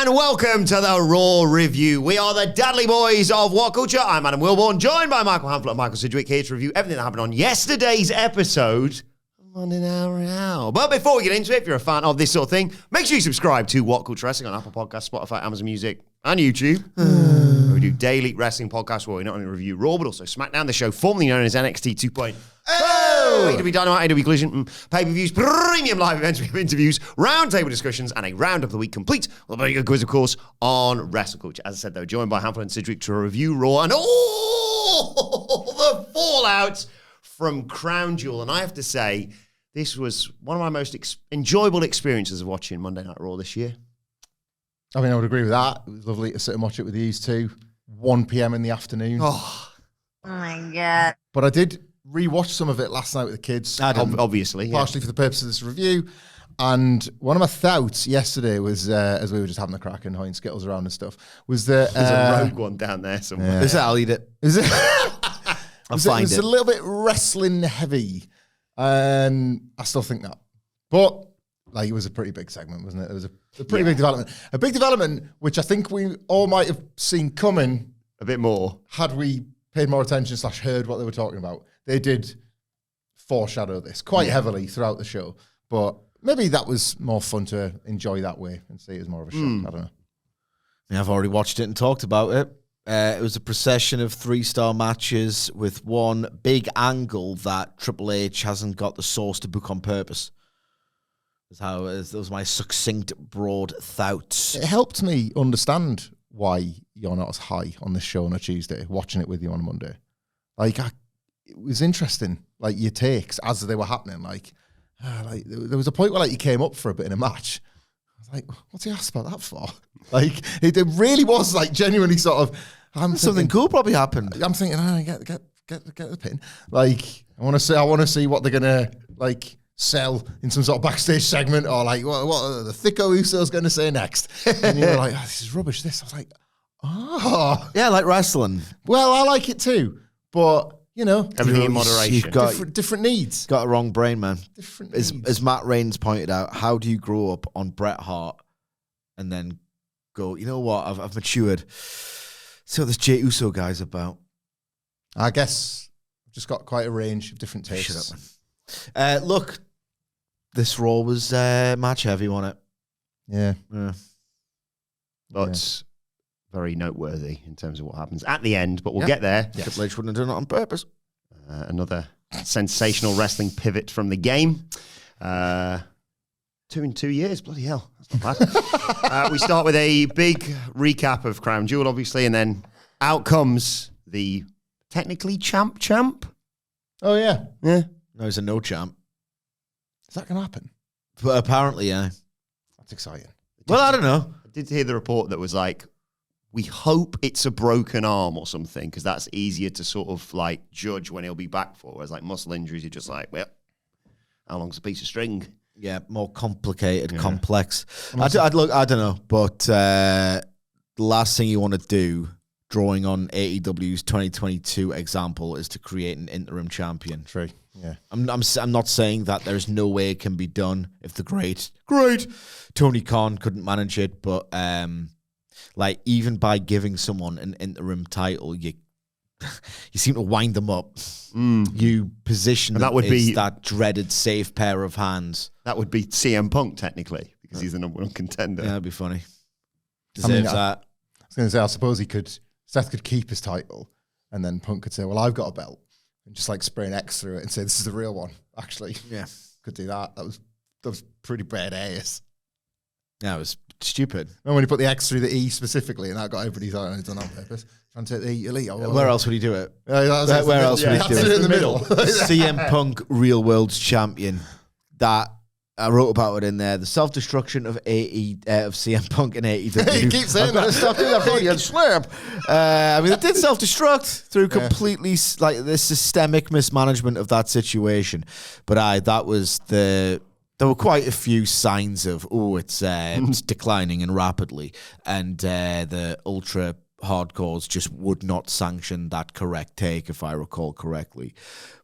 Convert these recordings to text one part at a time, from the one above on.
and welcome to the Raw Review. We are the Dudley Boys of What Culture. I'm Adam Wilbourn, joined by Michael Hamflett and Michael Sidgwick, here to review everything that happened on yesterday's episode of Monday Night Raw. But before we get into it, if you're a fan of this sort of thing, make sure you subscribe to What Culture Wrestling on Apple Podcasts, Spotify, Amazon Music, and YouTube. We do daily wrestling podcasts where we not only review Raw, but also SmackDown, the show formerly known as NXT 2.0. AEW Dynamite, AEW Collision, pay-per-views, premium live events, we have interviews, roundtable discussions, and a round of the week complete with a very good quiz, of course, on wrestle culture. As I said, though, joined by Hamflett and Sidgwick to review Raw and all the fallout from Crown Jewel. And I have to say, this was one of my most enjoyable experiences of watching Monday Night Raw this year. I mean, I would agree with that. It was lovely to sit and watch it with these two. 1 p.m. in the afternoon. Oh my God. But I did rewatch some of it last night with the kids. Obviously. Partially for the purpose of this review. And one of my thoughts yesterday was, as we were just having a crack and hoeing Skittles around and stuff, was that... There's a rogue one down there somewhere. Yeah. Is it? I'll eat it. Is it? I'll find it was it. a little bit wrestling heavy. And I still think that. But... like, it was a pretty big segment, wasn't it? It was a pretty big development. A big development, which I think we all might have seen coming. A bit more. Had we paid more attention / heard what they were talking about. They did foreshadow this quite heavily throughout the show. But maybe that was more fun to enjoy that way and see it as more of a shock. I don't know. Yeah, I've already watched it and talked about it. It was a procession of 3-star matches with one big angle that Triple H hasn't got the source to book on purpose. Those my succinct, broad thoughts. It helped me understand why you're not as high on this show on a Tuesday, watching it with you on a Monday. Like, it was interesting, like, your takes as they were happening. Like there was a point where, like, you came up for a bit in a match. I was like, what's he asked about that for? Like, it really was, like, genuinely sort of... Something cool probably happened. I'm thinking, get the pin. Like, I want to see what they're going to, like... sell in some sort of backstage segment, or like what are the Thicko Usos going to say next? And you were like, this is rubbish. This, I was like, yeah, like wrestling. Well, I like it too, but you know, Everything in moderation. You've got different needs. Got a wrong brain, man. Different needs. As Matt Rains pointed out, how do you grow up on Bret Hart and then go, you know what? I've matured. See what this Jey Uso guy's about. I guess I've just got quite a range of different tastes. Shut up, man. Look, this Raw was match heavy, wasn't it? Yeah. But very noteworthy in terms of what happens at the end, but we'll get there. Yes. Triple H wouldn't have done it on purpose. Another sensational wrestling pivot from the game. 2 in 2 years, bloody hell. That's not bad. We start with a big recap of Crown Jewel, obviously, and then out comes the technically champ. Oh, yeah. Yeah. No, he's a no champ. Is that going to happen? But apparently, yeah. That's exciting. Well, I don't know. I did hear the report that was like, we hope it's a broken arm or something, because that's easier to sort of like judge when he'll be back for. Whereas like muscle injuries, you're just like, well, how long's a piece of string? Yeah, more complicated, complex. I don't know. But the last thing you want to do, drawing on AEW's 2022 example, is to create an interim champion. True. Yeah. I'm not saying that there's no way it can be done if the great Tony Khan couldn't manage it, but like even by giving someone an interim title, you seem to wind them up. You position them that would as be that dreaded safe pair of hands. That would be CM Punk technically, because he's the number one contender. Yeah, that'd be funny. Deserves that. I was going to say, I suppose Seth could keep his title, and then Punk could say, well, I've got a belt. And just like spray an X through it and say, this is the real one, actually. Yeah. Could do that. That was pretty badass. Yeah, it was stupid. And when you put the X through the E specifically, and that got everybody's eye on it, done on purpose. Trying to take the elite. Where else would he do it? Where else would he do it? In the middle. CM Punk, Real World's champion. That I wrote about it in there. The self-destruction of CM Punk and AEW. He keeps saying that. Stop doing that Freudian slip. I mean, it did self-destruct through completely like the systemic mismanagement of that situation. But there were quite a few signs of it's declining and rapidly, and the ultra hardcores just would not sanction that correct take, if I recall correctly.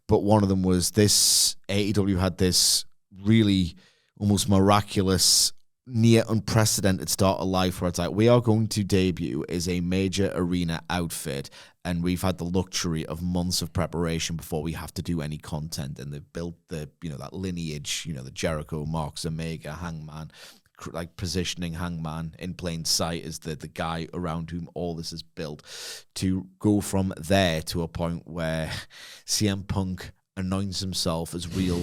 But one of them was this: AEW had this really almost miraculous near unprecedented start of life where it's like, we are going to debut as a major arena outfit, and we've had the luxury of months of preparation before we have to do any content, and they've built that lineage, the Jericho, Mox, Omega, Hangman, like positioning Hangman in plain sight as the guy around whom all this is built, to go from there to a point where CM Punk anoints himself as real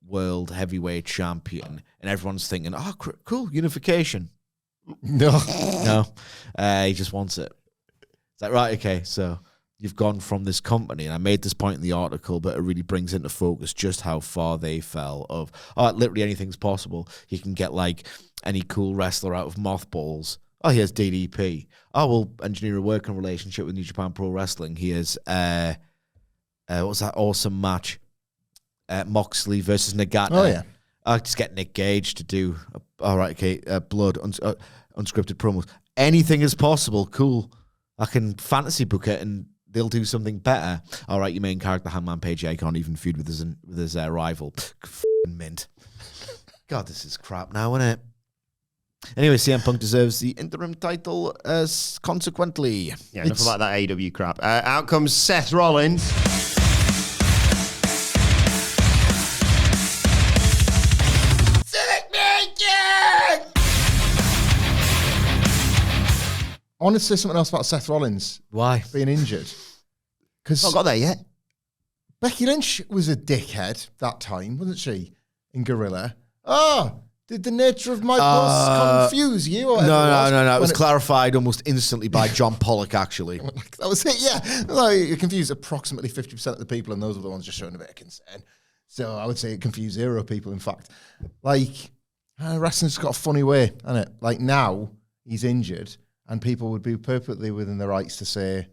world heavyweight champion, and everyone's thinking, oh, cool, unification. No. He just wants it. It's like, right, okay, so you've gone from this company, and I made this point in the article, but it really brings into focus just how far they fell of, literally anything's possible. You can get, like, any cool wrestler out of mothballs. Oh, here's DDP. Oh, we'll engineer a working relationship with New Japan Pro Wrestling. Here's, what was that awesome match? Moxley versus Nagata. Oh, yeah. I just get Nick Gage to do, blood, unscripted promos. Anything is possible. Cool. I can fantasy book it and they'll do something better. All right, your main character, Hangman Page, I can't even feud with his rival. F***ing mint. God, this is crap now, isn't it? Anyway, CM Punk deserves the interim title consequently. Yeah, enough about that AEW crap. Out comes Seth Rollins. I want to say something else about Seth Rollins. Why? Being injured. Because Not got there yet. Becky Lynch was a dickhead that time, wasn't she? In Gorilla. Oh, did the nature of my boss confuse you? Or No. It was clarified almost instantly by John Pollock, actually. That was it, yeah. Like, it confused approximately 50% of the people, and those were the ones just showing a bit of concern. So I would say it confused 0 people, in fact. Like, wrestling's got a funny way, hasn't it? Like, now he's injured, and people would be perfectly within their rights to say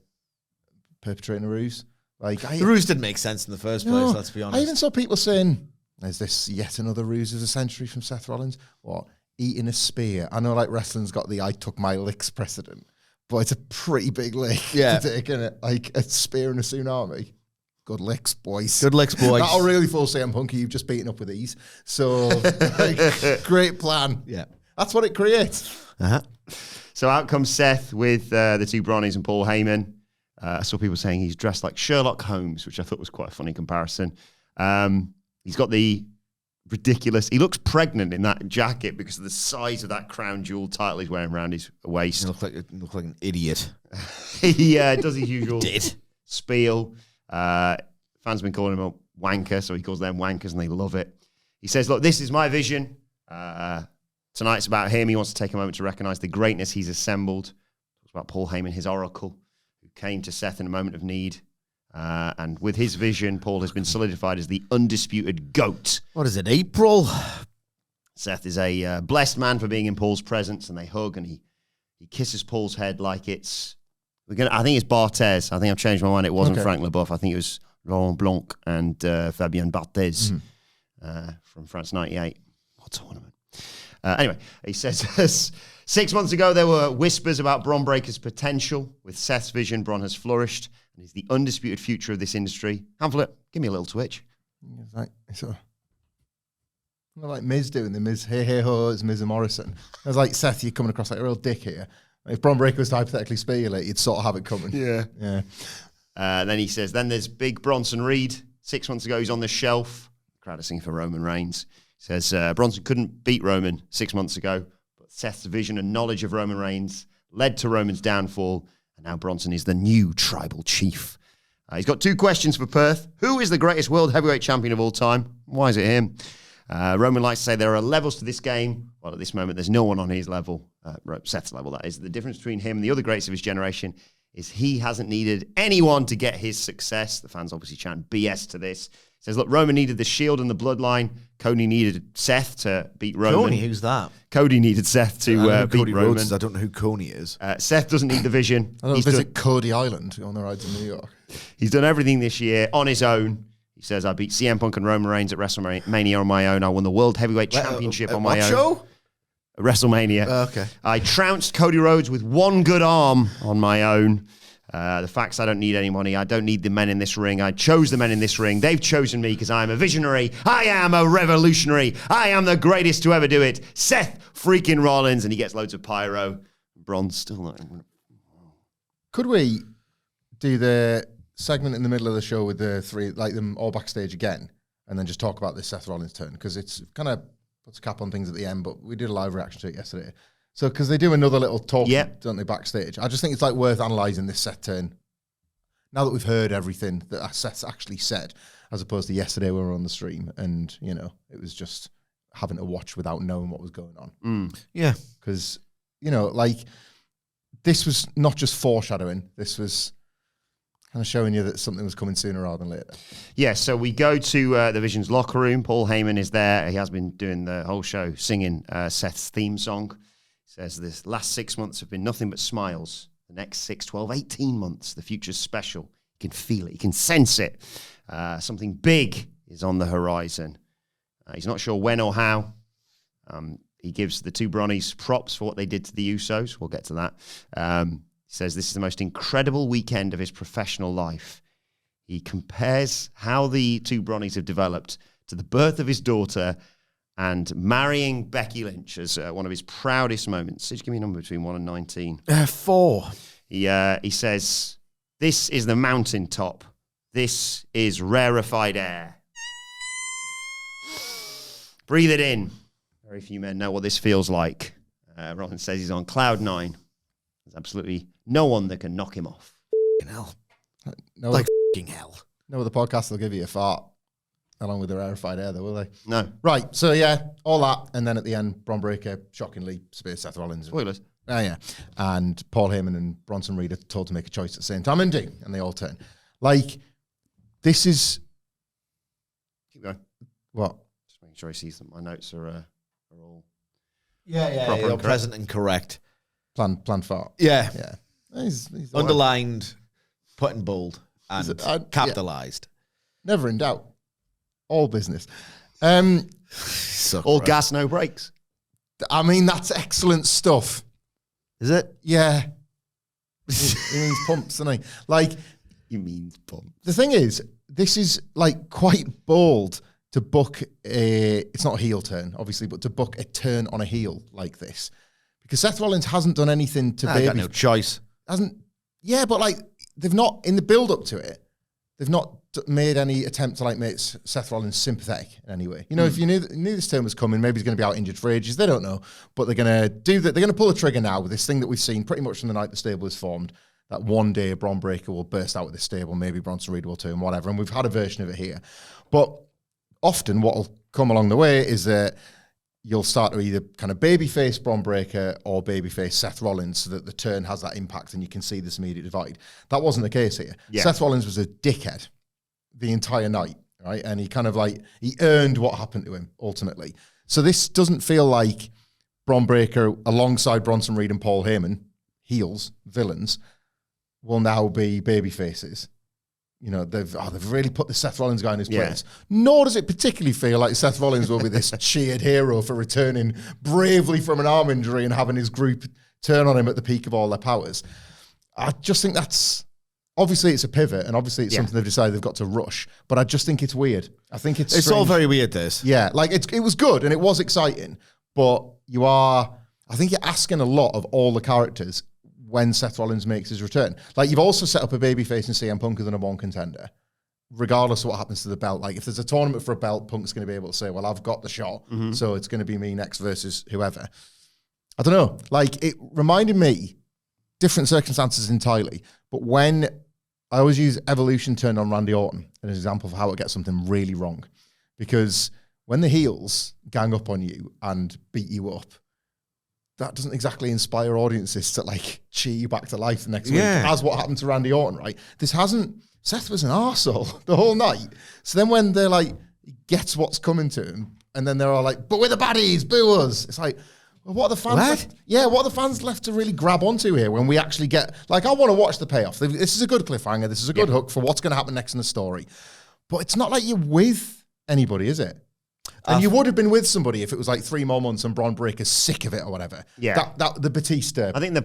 perpetrating a ruse. Like, The ruse didn't make sense in the first place, let's be honest. I even saw people saying, is this yet another ruse of the century from Seth Rollins? What? Eating a spear. I know, like, wrestling's got the I took my licks precedent, but it's a pretty big lick to take, isn't it? Like, a spear and a tsunami. Good licks, boys. Good licks, boys. That'll really fool CM Punk. You've just beaten up with these. So, like, great plan. Yeah. That's what it creates. Uh-huh. So out comes Seth with the two Bronnies and Paul Heyman. I saw people saying he's dressed like Sherlock Holmes, which I thought was quite a funny comparison. He's got the ridiculous... He looks pregnant in that jacket because of the size of that crown jewel title he's wearing around his waist. You look like an idiot. He does his usual spiel. Fans have been calling him a wanker, so he calls them wankers, and they love it. He says, look, this is my vision. Tonight's about him. He wants to take a moment to recognize the greatness he's assembled. Talks about Paul Heyman, his oracle, who came to Seth in a moment of need. And with his vision, Paul has been solidified as the undisputed GOAT. What is it, April? Seth is a blessed man for being in Paul's presence, and they hug, and he kisses Paul's head like it's... I think it's Barthez. I think I've changed my mind. It wasn't Frank Leboeuf. I think it was Laurent Blanc and Fabien Barthez from France 98. What tournament? Anyway, he says, 6 months ago, there were whispers about Bron Breakker's potential. With Seth's vision, Bron has flourished and is the undisputed future of this industry. Hamflett, give me a little twitch. It's like Miz doing the Miz, hey, ho, it's Miz and Morrison. I was like, Seth, you're coming across like a real dick here. If Bron Breakker was to hypothetically spear you, you'd sort of have it coming. Yeah. Then he says, then there's big Bronson Reed. 6 months ago, he's on the shelf. The crowd are singing for Roman Reigns. He says, Bronson couldn't beat Roman 6 months ago, but Seth's vision and knowledge of Roman Reigns led to Roman's downfall, and now Bronson is the new tribal chief. He's got 2 questions for Perth. Who is the greatest world heavyweight champion of all time? Why is it him? Roman likes to say there are levels to this game. Well, at this moment, there's no one on his level, Seth's level, that is. The difference between him and the other greats of his generation is he hasn't needed anyone to get his success. The fans obviously chant BS to this. He says, look, Roman needed the Shield and the Bloodline. Cody needed Seth to beat Roman. Coney, who's that? Cody needed Seth to beat Cody Roman. Rhodes is. I don't know who Coney is. Seth doesn't need the vision. I don't visit Cody Island on the ride to New York. He's done everything this year on his own. He says, I beat CM Punk and Roman Reigns at WrestleMania on my own. I won the World Heavyweight Championship on my own. Show? WrestleMania. Okay. I trounced Cody Rhodes with one good arm on my own. The facts, I don't need any money. I don't need the men in this ring. I chose the men in this ring. They've chosen me because I'm a visionary. I am a revolutionary. I am the greatest to ever do it. Seth freaking Rollins. And he gets loads of pyro. Bron's still not. Could we do the segment in the middle of the show with the three, like them all backstage again, and then just talk about this Seth Rollins turn? Because it's kind of puts a cap on things at the end, but we did a live reaction to it yesterday. So, because they do another little talk, don't they, backstage? I just think it's like worth analysing this Seth turn now that we've heard everything that Seth's actually said, as opposed to yesterday when we were on the stream and, you know, it was just having to watch without knowing what was going on. Yeah. Because, you know, like, this was not just foreshadowing, this was kind of showing you that something was coming sooner rather than later. Yeah, so we go to the Vision's locker room. Paul Heyman is there. He has been doing the whole show singing Seth's theme song. He says, this last 6 months have been nothing but smiles. The next 6, 12, 18 months, the future's special. You can feel it. You can sense it. Something big is on the horizon. He's not sure when or how. He gives the two Bronnies props for what they did to the Usos. We'll get to that. He says this is the most incredible weekend of his professional life. He compares how the two Bronnies have developed to the birth of his daughter and marrying Becky Lynch as one of his proudest moments. Just give me a number between 1 and 19. 4. He says, this is the mountaintop. This is rarefied air. Breathe it in. Very few men know what this feels like. Rollins says he's on cloud 9. There's absolutely no one that can knock him off. F***ing hell. No, Like f***ing hell. No other podcast will give you a fart along with the rarefied air, though, will they? No. Right, so yeah, all that, and then at the end, Bron Breakker shockingly spears Seth Rollins. Spoilers. Oh, yeah. And Paul Heyman and Bronson Reed are told to make a choice at the same time, and do, and they all turn. Like, this is... Keep going. What? Just making sure he sees them. My notes are all... Yeah, Proper you're and correct. present and correct. Planned fart. Yeah. Yeah. He's the Underlined, put in bold, and yeah. capitalised. Never in doubt. All business. So All correct. gas, no brakes. I mean, that's excellent stuff. Is it? Yeah. He means pumps, doesn't he? Like, You mean pump. the thing is, this is like quite bold to book it's not a heel turn, obviously, but to book a turn on a heel like this. Because Seth Rollins hasn't done anything to I got baby. no choice. Yeah, but like, they've not, in the build up to it, they've not made any attempt to like make Seth Rollins sympathetic in any way. You know, if you knew this turn was coming, maybe he's going to be out injured for ages. They don't know, but they're going to do that. They're going to pull the trigger now with this thing that we've seen pretty much from the night the stable is formed. That one day Bron Breakker will burst out with this stable. Maybe Bronson Reed will turn, whatever. And we've had a version of it here, but often what will come along the way is that you'll start to either kind of babyface Bron Breakker or babyface Seth Rollins so that the turn has that impact and you can see this immediate divide. That wasn't the case here. Yeah. Seth Rollins was a dickhead the entire night, right? And he kind of like, he earned what happened to him ultimately. So this doesn't feel like Bron Breakker alongside Bronson Reed and Paul Heyman, heels, villains, will now be baby faces. You know, they've really put the Seth Rollins guy in his place. Nor does it particularly feel like Seth Rollins will be this cheered hero for returning bravely from an arm injury and having his group turn on him at the peak of all their powers. I just think that's... Obviously, it's a pivot, and obviously it's something they've decided they've got to rush. But I just think it's weird. I think it's It's all strange. very weird, this. Yeah, like it was good and it was exciting, but I think you're asking a lot of all the characters when Seth Rollins makes his return. Like, you've also set up a babyface in CM Punk as a number one contender, regardless of what happens to the belt. Like, if there's a tournament for a belt, Punk's going to be able to say, well, I've got the shot, so it's going to be me next versus whoever. I don't know. Like, it reminded me, different circumstances entirely, but when I always use Evolution turned on Randy Orton as an example of how it gets something really wrong. Because when the heels gang up on you and beat you up, that doesn't exactly inspire audiences to like cheer you back to life the next week, as what happened to Randy Orton, right? Seth was an arsehole the whole night. So then when they're like, he gets what's coming to him, and then they're all like, but we're the baddies, boo us. It's like, well, what are the fans left? Yeah, what are the fans left to really grab onto here when we actually get, like, I want to watch the payoff. This is a good cliffhanger. This is a good hook for what's going to happen next in the story. But it's not like you're with anybody, is it? And you would have been with somebody if it was like 3 more months and Braun Breaker's sick of it or whatever. Yeah. That the Batista. I think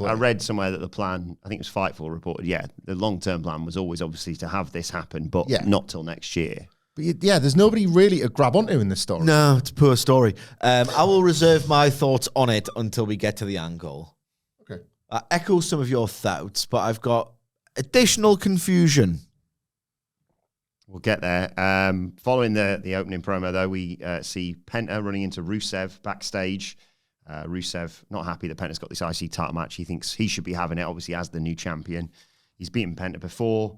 I read somewhere that the plan, I think it was Fightful reported, the long-term plan was always obviously to have this happen, but not till next year. But there's nobody really to grab onto in this story. No, it's a poor story. I will reserve my thoughts on it until we get to the angle. Okay. I echo some of your thoughts, but I've got additional confusion. We'll get there. Following the opening promo, though, we see Penta running into Rusev backstage. Rusev not happy that Penta's got this IC title match. He thinks he should be having it, obviously, as the new champion. He's beaten Penta before.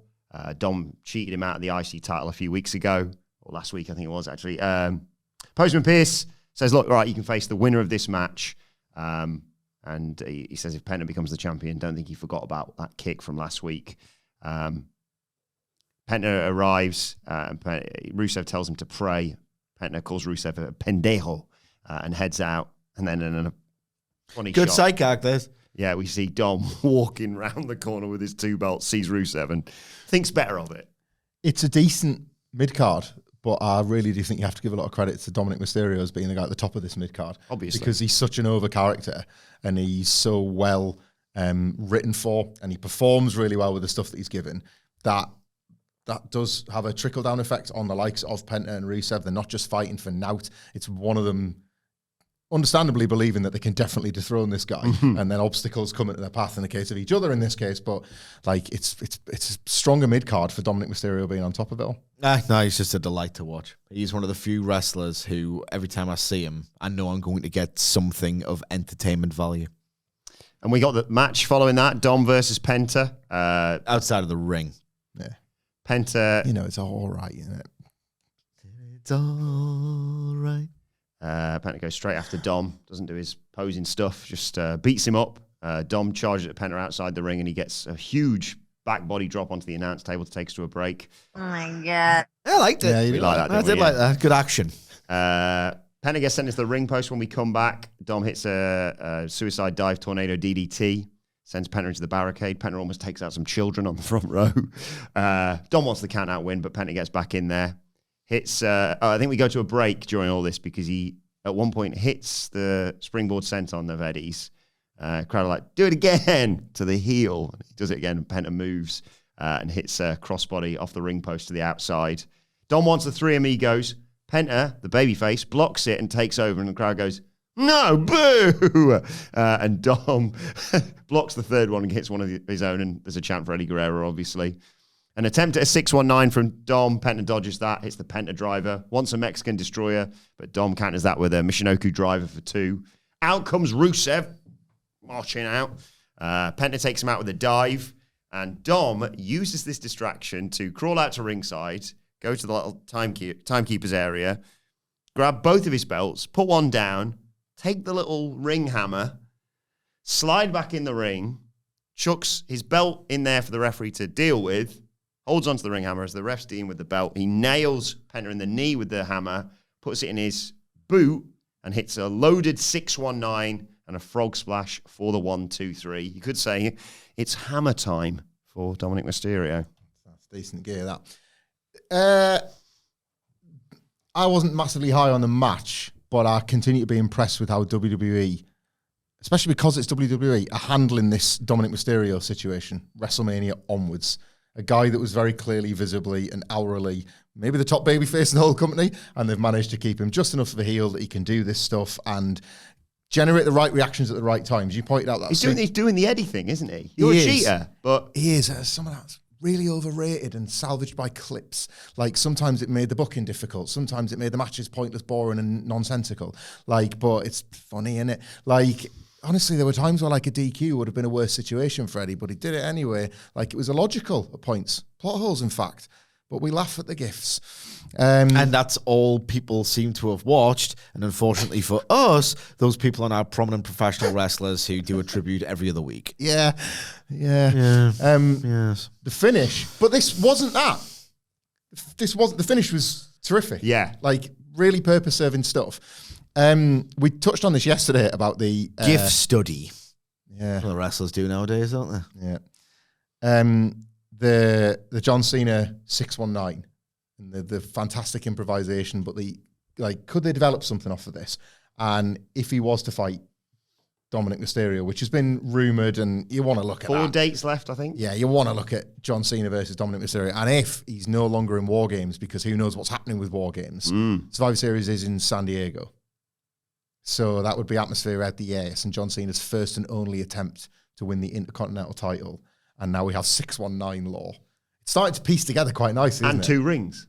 Dom cheated him out of the IC title a few weeks ago, or last week, I think it was, actually. Postman Pierce says, look, right, you can face the winner of this match. And he says if Penta becomes the champion, don't think he forgot about that kick from last week. Penta arrives, Rusev tells him to pray. Penta calls Rusev a pendejo and heads out. And then in a funny Good shot, side characters. yeah, we see Dom walking round the corner with his 2 belts, sees Rusev and thinks better of it. It's a decent mid-card, but I really do think you have to give a lot of credit to Dominik Mysterio as being the guy at the top of this mid-card. Obviously. Because he's such an over character and he's so well written for and he performs really well with the stuff that he's given that does have a trickle-down effect on the likes of Penta and Rusev. They're not just fighting for knout. It's one of them understandably believing that they can definitely dethrone this guy and then obstacles come into their path in the case of each other in this case. But like it's a stronger mid-card for Dominik Mysterio being on top of it all. No, he's just a delight to watch. He's one of the few wrestlers who every time I see him, I know I'm going to get something of entertainment value. And we got the match following that, Dom versus Penta. Outside of the ring. Yeah. Penta... You know, it's all right, isn't it? It's all right. Penta goes straight after Dom, doesn't do his posing stuff, just beats him up. Dom charges at Penta outside the ring and he gets a huge back body drop onto the announce table to take us to a break. Oh my God. I liked it. Yeah, We like that, I didn't did we? like that. Good action. Penta gets sent into the ring post when we come back. Dom hits a suicide dive tornado DDT, sends Penta into the barricade. Penta almost takes out some children on the front row. Dom wants the count out win, but Penta gets back in there. Hits, I think we go to a break during all this because he, at one point, hits the springboard senton of Eddie's. Crowd are like, do it again, to the heel. He does it again, and Penta moves and hits a crossbody off the ring post to the outside. Dom wants the 3 amigos. Penta, the babyface, blocks it and takes over, and the crowd goes, no, boo! And Dom blocks the 3rd one and hits one of his own, and there's a chant for Eddie Guerrero, obviously. An attempt at a 619 from Dom. Penta dodges that, hits the Penta driver. Wants a Mexican destroyer, but Dom counters that with a Michinoku driver for 2. Out comes Rusev, marching out. Penta takes him out with a dive, and Dom uses this distraction to crawl out to ringside, go to the little timekeeper's area, grab both of his belts, put one down, take the little ring hammer, slide back in the ring, chucks his belt in there for the referee to deal with, holds onto the ring hammer as the ref's dealing with the belt. He nails Penta in the knee with the hammer, puts it in his boot, and hits a loaded 619 and a frog splash for the 1-2-3. You could say it's hammer time for Dominik Mysterio. That's decent gear, that. I wasn't massively high on the match, but I continue to be impressed with how WWE, especially because it's WWE, are handling this Dominik Mysterio situation, WrestleMania onwards. A guy that was very clearly, visibly, and hourly, maybe the top babyface in the whole company, and they've managed to keep him just enough of a heel that he can do this stuff and generate the right reactions at the right times. You pointed out that. He's doing the Eddie thing, isn't he? You're a cheater, but... He is. Some of that's really overrated and salvaged by clips. Like, sometimes it made the booking difficult. Sometimes it made the matches pointless, boring, and nonsensical. Like, but it's funny, innit? Like... Honestly, there were times where like a DQ would have been a worse situation for Eddie, but he did it anyway. Like it was illogical at points. Plot holes, in fact. But we laugh at the gifs. And that's all people seem to have watched. And unfortunately for us, those people are now prominent professional wrestlers who do a tribute every other week. Yeah. Yes. The finish. But this wasn't that. The finish was terrific. Yeah. Like really purpose-serving stuff. We touched on this yesterday about the GIF study. Yeah. That's what the wrestlers do nowadays, don't they? Yeah. The John Cena 619 and the fantastic improvisation, but the like, could they develop something off of this? And if he was to fight Dominik Mysterio, which has been rumoured, and you want to look at 4 dates left, I think. Yeah, you want to look at John Cena versus Dominik Mysterio. And if he's no longer in War Games, because who knows what's happening with War Games, Survivor Series is in San Diego. So that would be atmosphere at the Ace and John Cena's first and only attempt to win the Intercontinental title. And now we have 619 Law. It's starting to piece together quite nicely, And isn't it? 2 rings.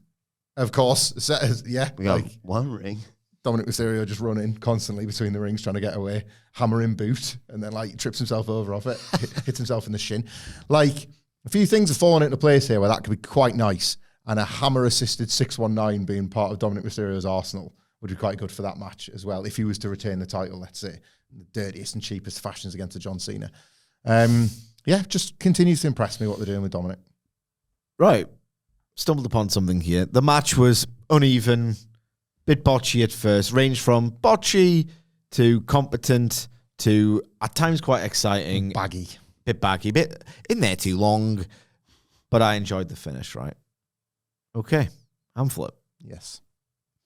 Of course. Yeah. We got 1 ring. Dominik Mysterio just running constantly between the rings, trying to get away, hammering boot, and then like trips himself over off it, hits himself in the shin. Like, a few things have fallen into place here where that could be quite nice. And a hammer-assisted 619 being part of Dominik Mysterio's arsenal would be quite good for that match as well, if he was to retain the title, let's say, in the dirtiest and cheapest fashions against a John Cena. Yeah, just continues to impress me what they're doing with Dominik. Right. Stumbled upon something here. The match was uneven, bit botchy at first, ranged from botchy to competent to at times quite exciting. Baggy. Bit baggy, bit in there too long, but I enjoyed the finish, right? Okay. Hamflett. Yes.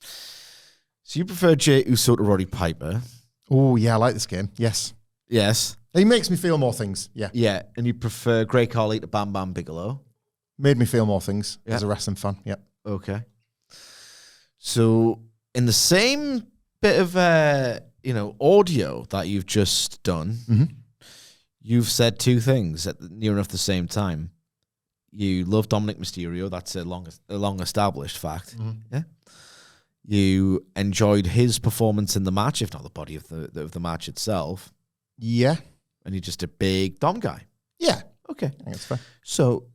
So you prefer Jey Uso to Roddy Piper? Oh, yeah, I like this game. Yes. Yes. He makes me feel more things. Yeah. Yeah. And you prefer Great Khali to Bam Bam Bigelow? Made me feel more things as a wrestling fan. Yeah. Okay. So in the same bit of audio that you've just done, you've said 2 things at near enough the same time. You love Dominik Mysterio. That's a long established fact. Yeah. You enjoyed his performance in the match, if not the body of the match itself. Yeah. And you're just a big Dom guy. Yeah. Okay. I think it's fair. So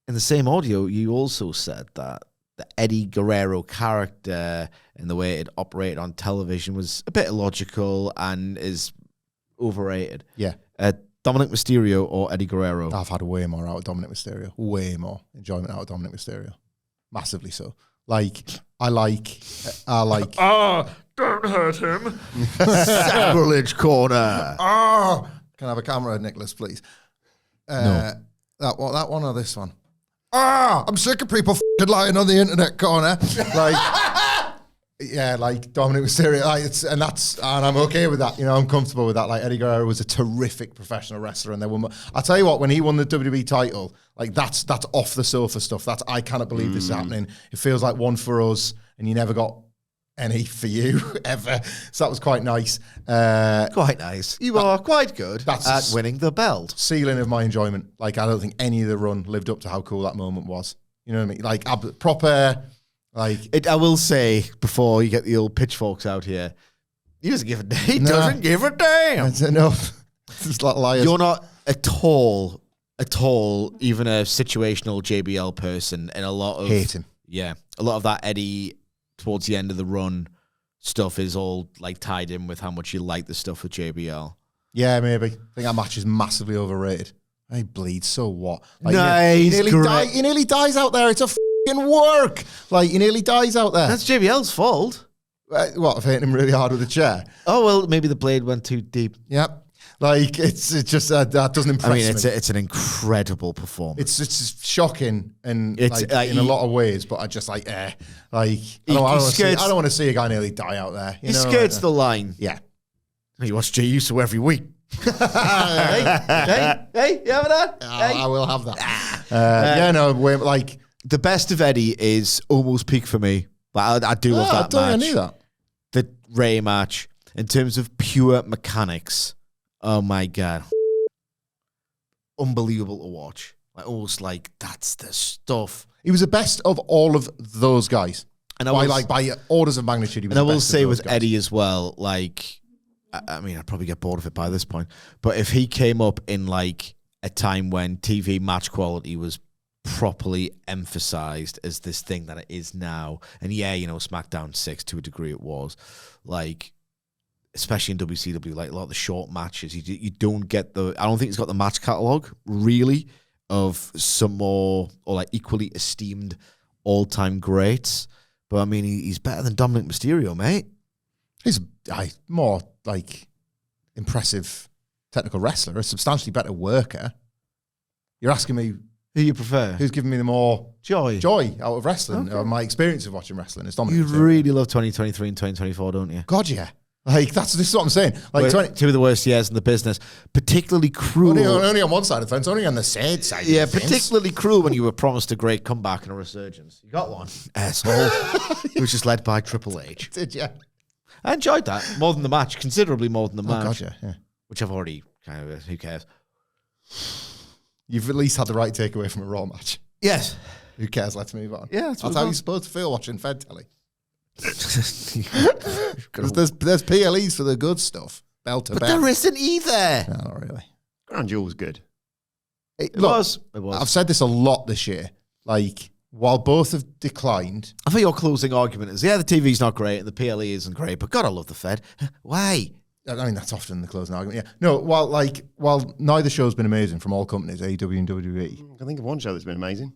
in the same audio, you also said that the Eddie Guerrero character and the way it operated on television was a bit illogical and is overrated. Yeah. Dominik Mysterio or Eddie Guerrero? I've had way more out of Dominik Mysterio. Way more enjoyment out of Dominik Mysterio. Massively so. Like, I like... Don't hurt him. Sacrilege corner. Can I have a camera, Nicholas, please? No. That one or this one? I'm sick of people lying on the internet corner. Yeah, like Dominik Mysterio, and I'm okay with that. You know, I'm comfortable with that. Like, Eddie Guerrero was a terrific professional wrestler, and I'll tell you what, when he won the WWE title, like that's off the sofa stuff. That's I cannot believe this is happening. It feels like one for us, and you never got any for you ever. So that was quite nice. Quite nice. You are quite good at winning the belt. Ceiling of my enjoyment. Like, I don't think any of the run lived up to how cool that moment was. You know what I mean? Like proper. Like, I will say, before you get the old pitchforks out here, he doesn't give a damn. He doesn't give a damn. That's enough. It's like liars. You're not at all, even a situational JBL person, and a lot of... Hate him. Yeah. A lot of that Eddie, towards the end of the run, stuff is all, like, tied in with how much you like the stuff with JBL. Yeah, maybe. I think that match is massively overrated. He bleeds, so what? Like, Nice, he nearly dies out there. It's a work. Like, he nearly dies out there. That's JBL's fault. What, I've hit him really hard with a chair? Oh, well, maybe the blade went too deep. Yep. It's just that doesn't impress me. It's an incredible performance. It's shocking and It's, in a lot of ways, but I just I don't want to see a guy nearly die out there. He skirts the line. Yeah. You watch Jey Uso every week. hey, you have that? I will have that. The best of Eddie is almost peak for me. But I do love that match. I knew that. The Rhea match, in terms of pure mechanics, oh my God. Unbelievable to watch. Almost like, that's the stuff. He was the best of all of those guys. And by orders of magnitude, he was the best. And I will say with guys. Eddie as well, I'd probably get bored of it by this point, but if he came up in a time when TV match quality was properly emphasized as this thing that it is now, and SmackDown 6 to a degree it was, especially in WCW, a lot of the short matches, you don't get I don't think he's got the match catalog really of some more or equally esteemed all-time greats, but I mean he's better than Dominik Mysterio, mate. He's more impressive technical wrestler, a substantially better worker. You're asking me Who you prefer? Who's given me the more Joy out of wrestling, or my experience of watching wrestling? It's Dominik. You Mysterio. really love 2023 and 2024, don't you? God, yeah. Like, this is what I'm saying. Like, Two of the worst years in the business. Particularly cruel. only on one side of the fence, only on the sad side. Yeah, of the fence. particularly cruel when you were promised a great comeback and a resurgence. You got one, asshole. It was just led by Triple H. Did you? I enjoyed that more than the match, considerably more than the match. God, yeah. Which I've already kind of. Who cares? You've at least had the right takeaway from a Raw match. Yes. Who cares? Let's move on. Yeah, that's how you're supposed to feel watching Fed telly. There's PLEs for the good stuff. Bell to but bell. there isn't either. No, not really. Crown Jewel was good. It was. I've said this a lot this year. Like, while both have declined, I think your closing argument is, the TV's not great and the PLE isn't great, but God, I love the Fed. Why? I mean, that's often the closing argument. Yeah. No, while neither show's been amazing from all companies, AEW and WWE. I think of one show that's been amazing.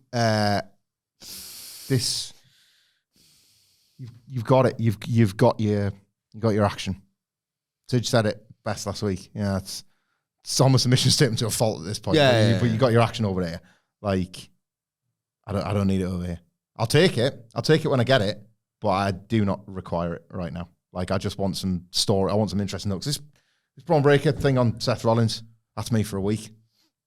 This, you've got it. You've got your action. Sidge said it best last week. Yeah, it's almost a mission statement to a fault at this point. But you got your action over there. Like, I don't need it over here. I'll take it. I'll take it when I get it, but I do not require it right now. Like, I just want some story. I want some interesting notes. This Braun Breaker thing on Seth Rollins, that's me for a week.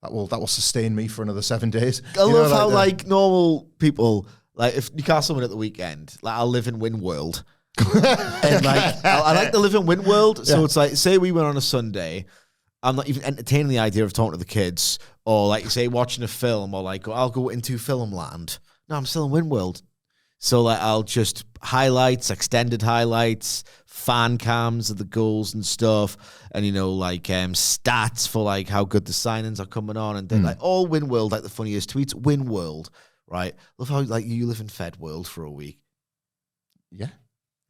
That will sustain me for another 7 days. I love how normal people, like if Newcastle win at the weekend, like I'll live in Win World. And I like to live in Win World. So it's like, say we went on a Sunday, I'm not even entertaining the idea of talking to the kids, or like say watching a film, or like I'll go into film land. No, I'm still in Win World. So like I'll just highlights, extended highlights, fan cams of the goals and stuff, and stats for like how good the signings are coming on, and then like all Win World, like the funniest tweets, Win World, right? Love how like you live in Fed World for a week. Yeah,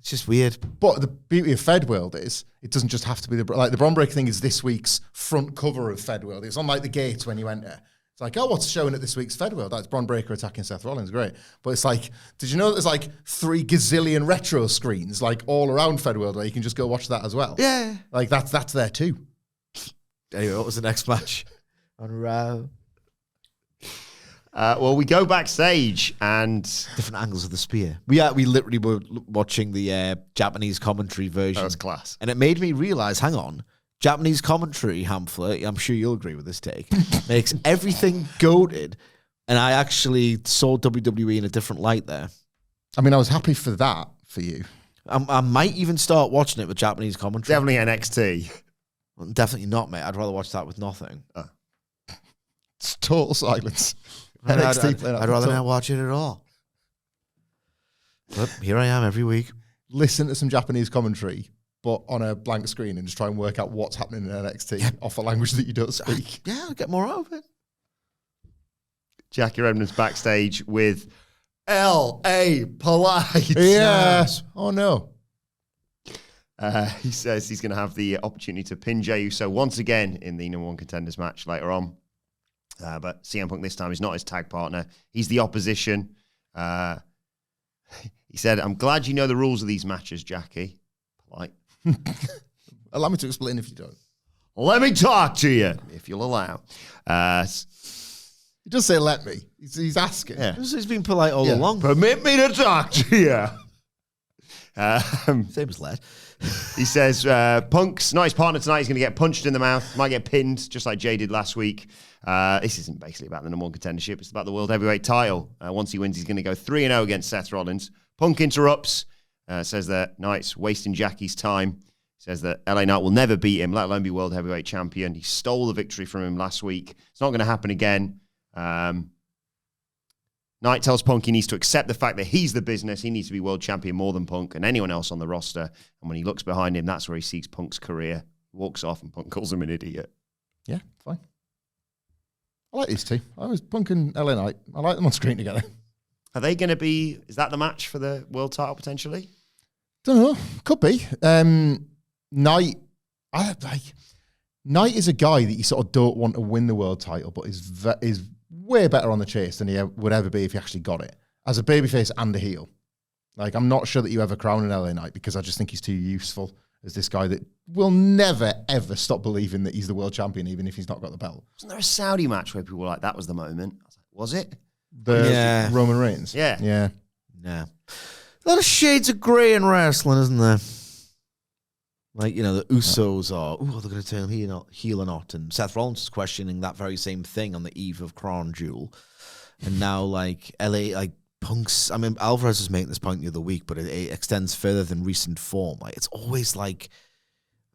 it's just weird. But the beauty of Fed World is it doesn't just have to be the Braun Breaker thing is this week's front cover of Fed World. It's on like the gate when you enter. It's like, oh, what's showing at this week's Fed World? That's Braun Breaker attacking Seth Rollins. Great. But it's like, did you know there's like 3 gazillion retro screens like all around Fed World where you can just go watch that as well? Yeah. Like that's there too. Anyway, what was the next match? On Raw. Well, we go backstage and different angles of the spear. We literally were watching the Japanese commentary version. That was class. And it made me realize, hang on, Japanese commentary, Hamflett, I'm sure you'll agree with this take, makes everything goated. And I actually saw WWE in a different light there. I mean, I was happy for that for you. I might even start watching it with Japanese commentary. Definitely NXT. Well, definitely not, mate. I'd rather watch that with nothing. It's total silence. I'd rather not watch it at all. But here I am every week. Listen to some Japanese commentary, but on a blank screen, and just try and work out what's happening in NXT off a language that you don't speak. Yeah, I'll get more out of it. Jackie Redmond's backstage with L.A. Polite. Yes. Oh, no. He says he's going to have the opportunity to pin Jey Uso once again in the number 1 contenders match later on. But CM Punk this time is not his tag partner. He's the opposition. He said, I'm glad you know the rules of these matches, Jackie. Polite. Allow me to explain if you don't. Let me talk to you, if you'll allow. He does say let me. He's asking. Yeah. He's been polite all along. Permit me to talk to you. Same as let. He says, Punk's not his partner tonight. He's going to get punched in the mouth. Might get pinned, just like Jay did last week. This isn't basically about the number 1 contendership. It's about the World Heavyweight title. Once he wins, he's going to go 3-0 against Seth Rollins. Punk interrupts, says that Knight's wasting Jackie's time. Says that LA Knight will never beat him, let alone be World Heavyweight Champion. He stole the victory from him last week. It's not going to happen again. Knight tells Punk he needs to accept the fact that he's the business. He needs to be world champion more than Punk and anyone else on the roster. And when he looks behind him, that's where he sees Punk's career. Walks off and Punk calls him an idiot. Yeah, fine. I like these two. I was Punk and LA Knight. I like them on screen together. Are they going to be, is that the match for the world title potentially? Don't know. Could be. Knight, Knight is a guy that you sort of don't want to win the world title, but is way better on the chase than he would ever be if he actually got it. As a babyface and a heel. Like, I'm not sure that you ever crown an LA Knight because I just think he's too useful as this guy that will never, ever stop believing that he's the world champion, even if he's not got the belt. Wasn't there a Saudi match where people were like, that was the moment? I was like, Was it? The Roman Reigns. Yeah. Yeah. Nah. A lot of shades of grey in wrestling, isn't there? Like, the Usos are, they're going to turn heel or not. And Seth Rollins is questioning that very same thing on the eve of Crown Jewel. And now, like, LA, like, Punk's, I mean, Alvarez was making this point the other week, but it extends further than recent form. Like, it's all like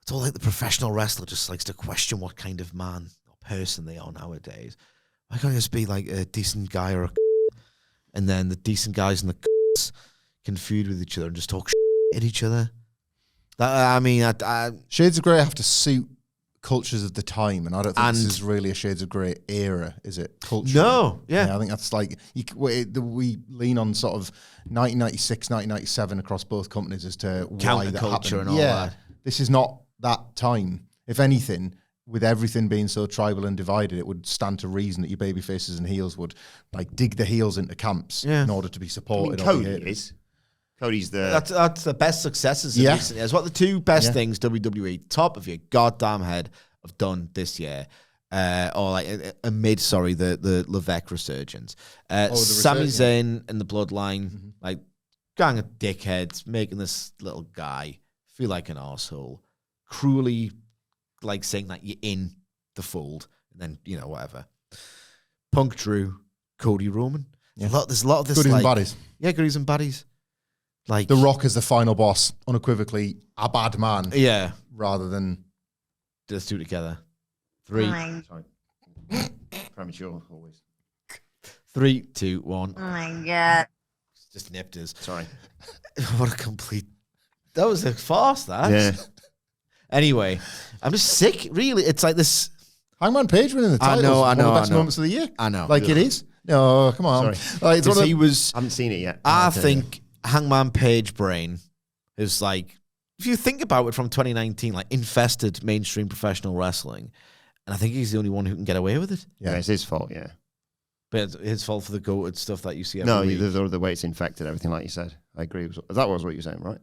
the professional wrestler just likes to question what kind of man or person they are nowadays. Why can't it just be like a decent guy or and then the decent guys and the can feud with each other and just talk at each other? Shades of Grey have to suit cultures of the time, and I don't think this is really a Shades of Grey era, is it? Culture. No, yeah. I think that's like we lean on sort of 1996, 1997 across both companies as to why that happened. And all that. This is not that time. If anything, with everything being so tribal and divided, it would stand to reason that your baby faces and heels would like dig the heels into camps in order to be supported. Cody's the... That's the best successes in recent years. What are the two best things WWE, top of your goddamn head, have done this year? Or like amid, the Levesque resurgence. Sami Zayn and the Bloodline, like gang of dickheads, making this little guy feel like an arsehole, cruelly like saying that you're in the fold, and then, whatever. Punk Drew, Cody Roman. Yeah. There's a lot of this. Goodies like, and baddies. Yeah, goodies and baddies. Like The Rock is the final boss, unequivocally a bad man. Yeah. Rather than... Let's do it together. 3. Sorry. Premature, always. 3, 2, 1. Oh my God. Just nipped us. Sorry. What a complete... That was a farce, that. Yeah. Anyway, I'm just sick, really. It's like this... Hangman Page winning the title. I know. One of the best moments of the year. I know. Like it is. No, come on. Sorry. Like, I haven't seen it yet. I think Hangman Page brain is like, if you think about it from 2019, like infested mainstream professional wrestling. And I think he's the only one who can get away with it. Yeah, it's his fault, yeah. But it's his fault for the goated stuff that you see every week. There's the way it's infected, everything like you said. I agree. That was what you were saying, right?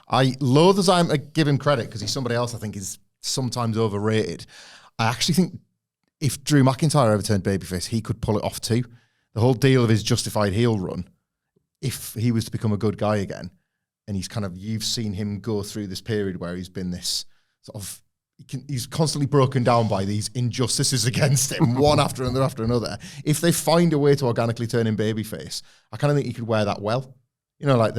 I loathe as I give him credit because he's somebody else I think is sometimes overrated. I actually think if Drew McIntyre ever turned babyface, he could pull it off too. The whole deal of his justified heel run, if he was to become a good guy again, and you've seen him go through this period where he's been this sort of, he's constantly broken down by these injustices against him, one after another. If they find a way to organically turn him babyface, I kind of think he could wear that well. Like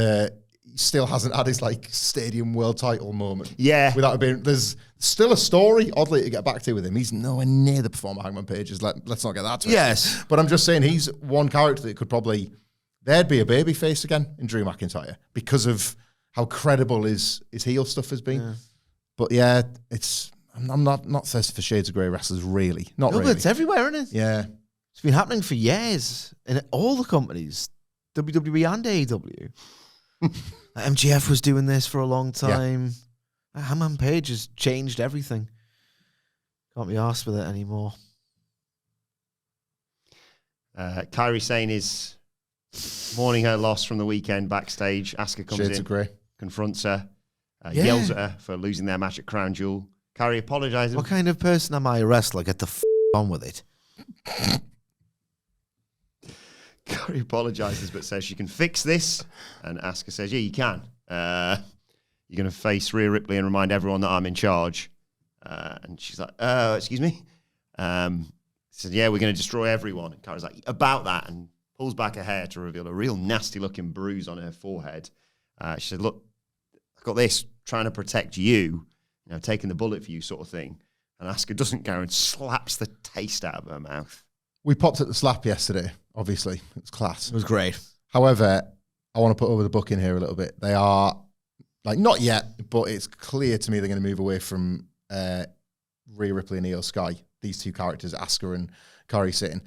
he still hasn't had his like stadium world title moment. Yeah. Without it being, there's still a story, oddly, to get back to with him. He's nowhere near the performer Hangman Page is. Let's not get that twisted. Yes. But I'm just saying he's one character that could probably, there'd be a baby face again in Drew McIntyre because of how credible his heel stuff has been. Yeah. But yeah, I'm not thirsty for shades of grey wrestlers, really. Not really. But it's everywhere, isn't it? Yeah. It's been happening for years in all the companies, WWE and AEW. MGF was doing this for a long time. Yeah. Hangman Page has changed everything. Can't be arsed with it anymore. Kairi Sane is mourning her loss from the weekend backstage. Asuka comes Shades in, of grey. confronts her, yells at her for losing their match at Crown Jewel. Kairi apologises. What kind of person am I, a wrestler? Get the on with it. Kairi apologises but says she can fix this. And Asuka says, yeah, you can. You're going to face Rhea Ripley and remind everyone that I'm in charge. And she's like, excuse me? She said, yeah, we're going to destroy everyone. And Kairi's like, about that, and pulls back her hair to reveal a real nasty-looking bruise on her forehead. She said, look, I've got this, trying to protect you, taking the bullet for you sort of thing. And Asuka doesn't go and slaps the taste out of her mouth. We popped at the slap yesterday, obviously. It was class. It was great. However, I want to put over the book in here a little bit. They are, like, not yet, but it's clear to me they're going to move away from Rhea Ripley and Io Sky, these two characters, Asuka and Kairi Sane.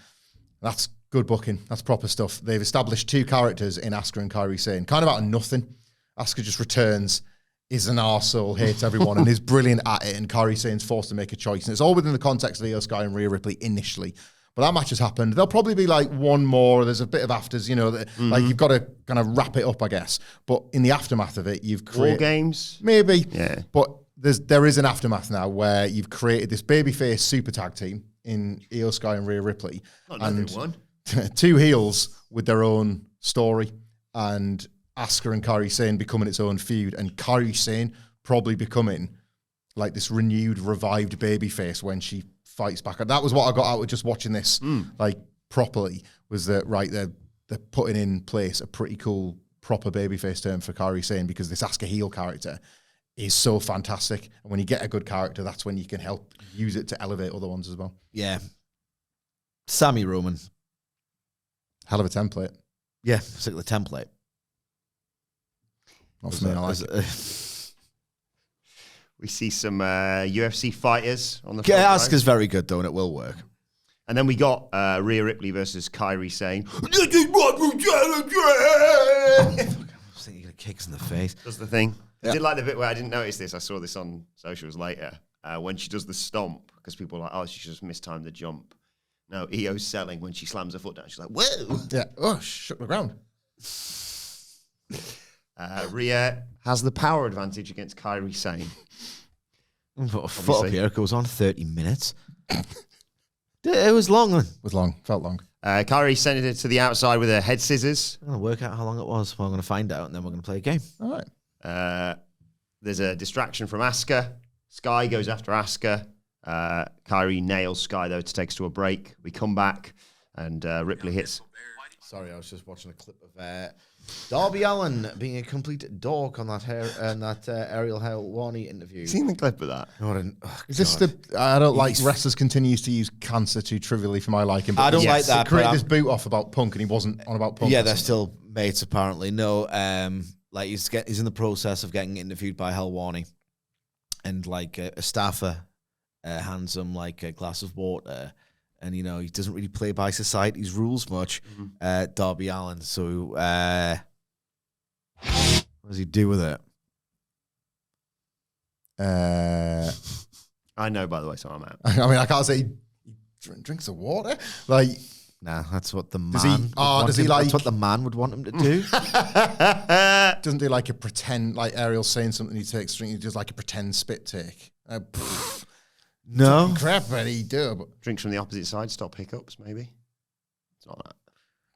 That's good booking. That's proper stuff. They've established two characters in Asuka and Kairi Sane, kind of out of nothing. Asuka just returns, is an arsehole, hates everyone, and is brilliant at it, and Kairi Sane's forced to make a choice. And it's all within the context of Io Sky and Rhea Ripley initially. But that match has happened. There'll probably be like one more. There's a bit of afters, like you've got to kind of wrap it up, I guess. But in the aftermath of it, you've created... War games? Maybe. Yeah. But there is an aftermath now where you've created this babyface super tag team in Io Sky and Rhea Ripley. Not another one. two heels with their own story, and Asuka and Kairi Sane becoming its own feud, and Kairi Sane probably becoming like this renewed, revived babyface when she fights back. That was what I got out of just watching this like properly, was that right, they're putting in place a pretty cool proper babyface term for Kairi Sane, because this Asuka heel character is so fantastic. And when you get a good character, that's when you can help use it to elevate other ones as well. Yeah. Sammy Roman. Hell of a template. Yeah, it's like the template. Not for me, I like it. We see some UFC fighters on the front Yeah, row. Asuka's very good, though, and it will work. And then we got Rhea Ripley versus Kairi Sane. I was thinking of kicks in the face. Does the thing. Yeah. I did like the bit where I didn't notice this. I saw this on socials later. When she does the stomp, because people are like, oh, she just mistimed the jump. No, Io's selling when she slams her foot down. She's like, whoa. Yeah. Oh, shook the ground. Rhea has the power advantage against Kairi Sane. Put a foot up here. It goes on 30 minutes. It was long. I'm Was long. Felt long. Kairi sent it to the outside with her head scissors. going to work out how long it was. Well, I'm going to find out, and then we're going to play a game. All right. There's a distraction from Asuka. Sky goes after Asuka. Kairi nails Sky, though, to take us to a break. We come back, and Ripley hits. Sorry, I was just watching a clip of Darby Allin being a complete dork on that Ariel Helwani interview. Seen the clip of that? Is this I don't like wrestlers continues to use cancer too trivially for my liking. But I don't like that, He created but this boot off about Punk, and he wasn't on about Punk. Yeah, they're still mates apparently. No, like he's in the process of getting interviewed by Helwani, and like a staffer hands him like a glass of water, and he doesn't really play by society's rules much. Darby Allin. So what does he do with it? I know, by the way, so I'm out. I mean, I can't say he drinks the water. Like, Nah, that's what the man. Does he- would oh, want does he him- like- That's what the man would want him to do. doesn't do like a pretend, like Ariel's saying something, he takes drink, he does like a pretend spit take. No. Crap, but he do. But Drinks from the opposite side, stop hiccups, maybe. It's not that.